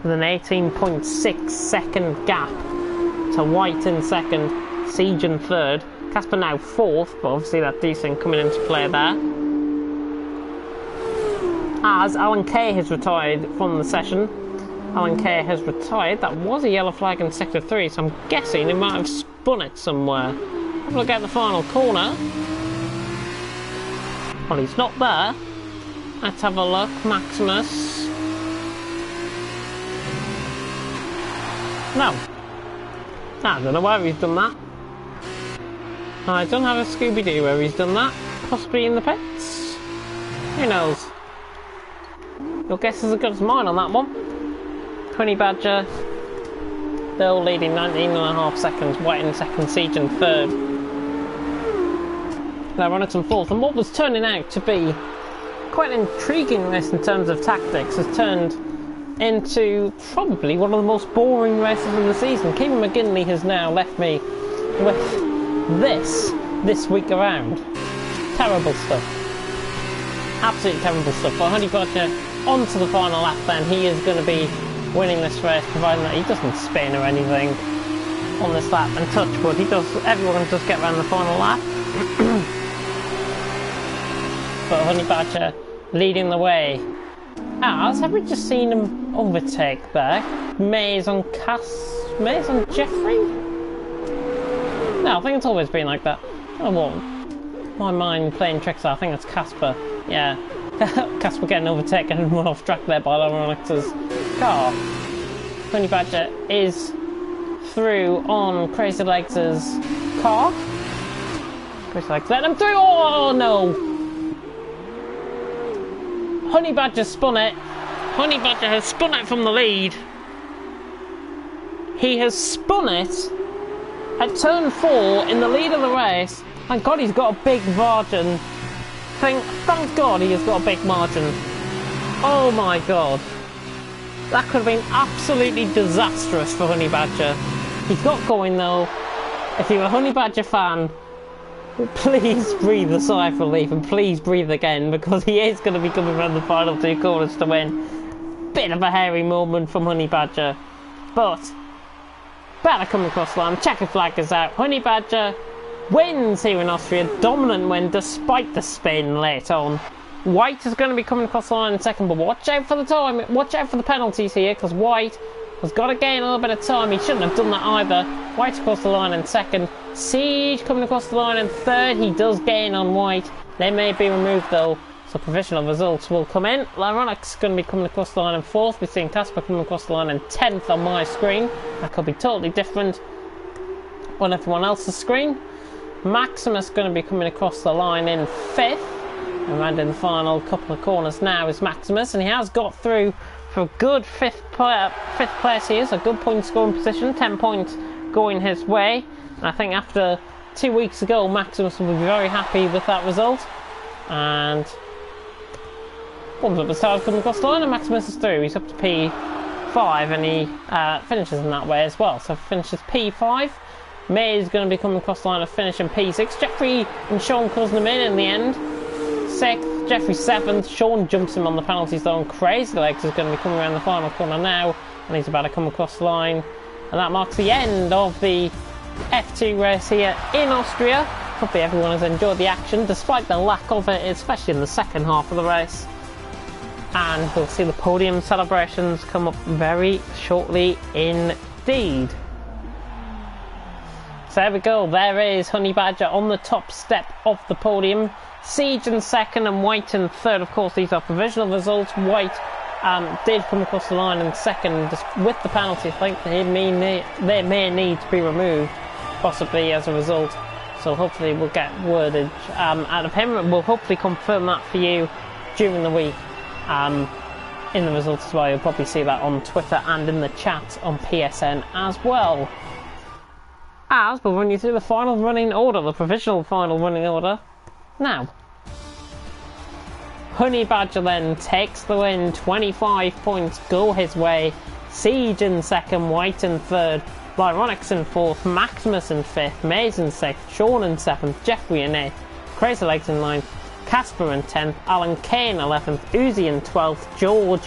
with an 18.6 second gap to White in second, Siege in third, Casper now fourth, but obviously that decent coming into play there. As Alan Kay has retired from the session. Alan Kay has retired. That was a yellow flag in sector 3, so I'm guessing he might have spun it somewhere. Have a look at the final corner. Well, he's not there. Let's have a look. Maximus. No. I don't know where he's done that. I don't have a Scooby-Doo where he's done that. Possibly in the pits. Who knows? Your guess is as good as mine on that one. Honey Badger, they're leading 19.5 seconds. White in second, Siege in third. Ironics in fourth. And what was turning out to be quite an intriguing race in terms of tactics has turned into probably one of the most boring races of the season. Kevin McGinley has now left me with this week around. Terrible stuff. Absolutely terrible stuff. But Honey Badger on to the final lap then. He is going to be winning this race, providing that he doesn't spin or anything on this lap, and touch wood, everyone does get around the final lap. But Honey Badger leading the way. Have we just seen him overtake there? Maze on Jeffrey? No, I think it's always been like that. Oh, what? My mind playing tricks. I think it's Casper. Yeah. Casper getting overtaken and run off track there by Laurenix's car. Honey Badger is through on Crazy Legs' car. Crazy Legs let him through. Oh no! Honey Badger spun it. Honey Badger has spun it from the lead. He has spun it at turn 4 in the lead of the race. Thank God he's got a big margin. Thank God he has got a big margin. Oh my God. That could have been absolutely disastrous for Honey Badger. He's got going though. If you're a Honey Badger fan, please breathe a sigh of relief and please breathe again, because he is going to be coming around the final 2 corners to win. Bit of a hairy moment from Honey Badger, but better coming across the line. Checker flag is out. Honey Badger wins here in Austria. Dominant win despite the spin late on. White is going to be coming across the line in second, but watch out for the time. Watch out for the penalties here, because White has got to gain a little bit of time. He shouldn't have done that either. White across the line in second. Siege coming across the line in third. He does gain on White. They may be removed though, so provisional results will come in. Lyronic's going to be coming across the line in fourth. We're seeing Casper coming across the line in 10th on my screen. That could be totally different on everyone else's screen. Maximus going to be coming across the line in 5th. And around in the final couple of corners now is Maximus, and he has got through for a good fifth place here, so a good point scoring position, 10 points going his way. And I think after 2 weeks ago, Maximus will be very happy with that result. And warms up the stars coming across the line, and Maximus is through. He's up to P5, and he finishes in that way as well. So finishes P5. May is going to be coming across the line of finishing P6. Jeffrey and Sean causing him in the end. 6th, Jeffrey 7th. Sean jumps him on the penalty zone. Crazy Legs is going to be coming around the final corner now, and he's about to come across the line. And that marks the end of the F2 race here in Austria. Hopefully everyone has enjoyed the action, despite the lack of it, especially in the second half of the race. And we'll see the podium celebrations come up very shortly indeed. There we go, there is Honey Badger on the top step of the podium. Siege in second and White in third. Of course, these are provisional results. White did come across the line in second just with the penalty. I think they may need to be removed, possibly as a result. So hopefully we'll get wordage out of him. We'll hopefully confirm that for you during the week in the results as well. You'll probably see that on Twitter and in the chat on PSN as well. As we'll run you through the final running order, the provisional final running order now. Honey Badger then takes the win, 25 points go his way. Siege in second, White in third, Lyronix in fourth, Maximus in fifth, Maze in sixth, Sean in seventh, Jeffrey in eighth, Crazy Legs in ninth, Casper in 10th, Alan K in 11th, Uzi in 12th, George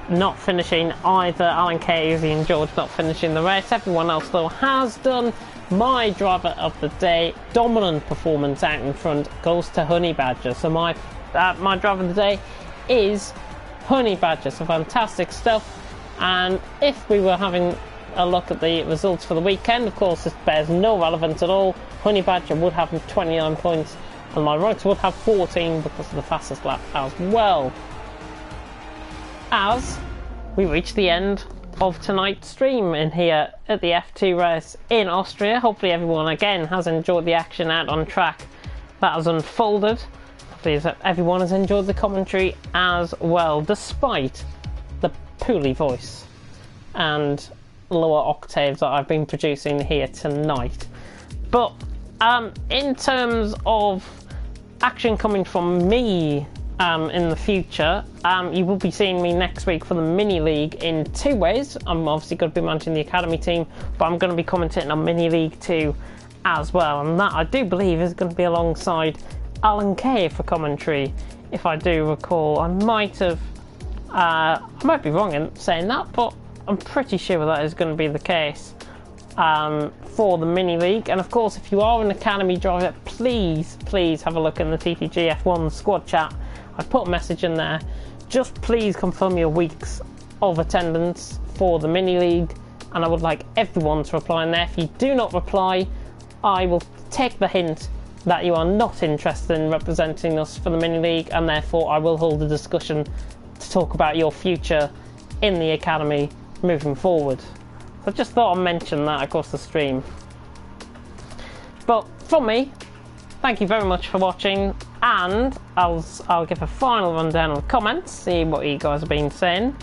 not finishing either. Alan K, Uzi and George not finishing the race. Everyone else though has done. My driver of the day, dominant performance out in front, goes to Honey Badger. So my driver of the day is Honey Badger. So fantastic stuff. And if we were having a look at the results for the weekend, of course this bears no relevance at all. Honey Badger would have 29 points and my Lyronix would have 14 because of the fastest lap as well. As we reach the end of tonight's stream in here at the F2 race in Austria. Hopefully everyone again has enjoyed the action out on track that has unfolded. Hopefully everyone has enjoyed the commentary as well, despite the poorly voice and lower octaves that I've been producing here tonight. But in terms of action coming from me in the future, you will be seeing me next week for the mini league in two ways. I'm obviously going to be managing the academy team, but I'm going to be commentating on mini league 2 as well, and that I do believe is going to be alongside Alan K for commentary, if I do recall. I might be wrong in saying that, but I'm pretty sure that is going to be the case for the mini league. And of course, if you are an academy driver, please have a look in the TTG F1 squad chat. I've put a message in there. Just please confirm your weeks of attendance for the mini league, and I would like everyone to reply in there. If you do not reply, I will take the hint that you are not interested in representing us for the mini league, and therefore I will hold a discussion to talk about your future in the academy moving forward. So I just thought I'd mention that across the stream. But from me, thank you very much for watching, and I'll give a final rundown of the comments, see what you guys have been saying.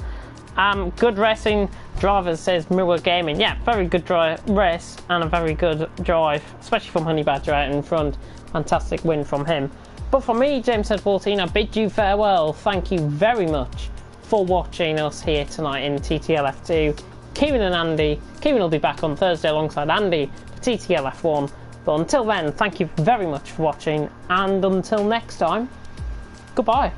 Good racing drivers, says Mua Gaming. Yeah, very good race and a very good drive, especially from Honey Badger out in front. Fantastic win from him. But for me, James said 14, I bid you farewell. Thank you very much for watching us here tonight in TTL F2. Kieran and Andy. Kieran will be back on Thursday alongside Andy for TTL F1. But until then, thank you very much for watching, and until next time, goodbye.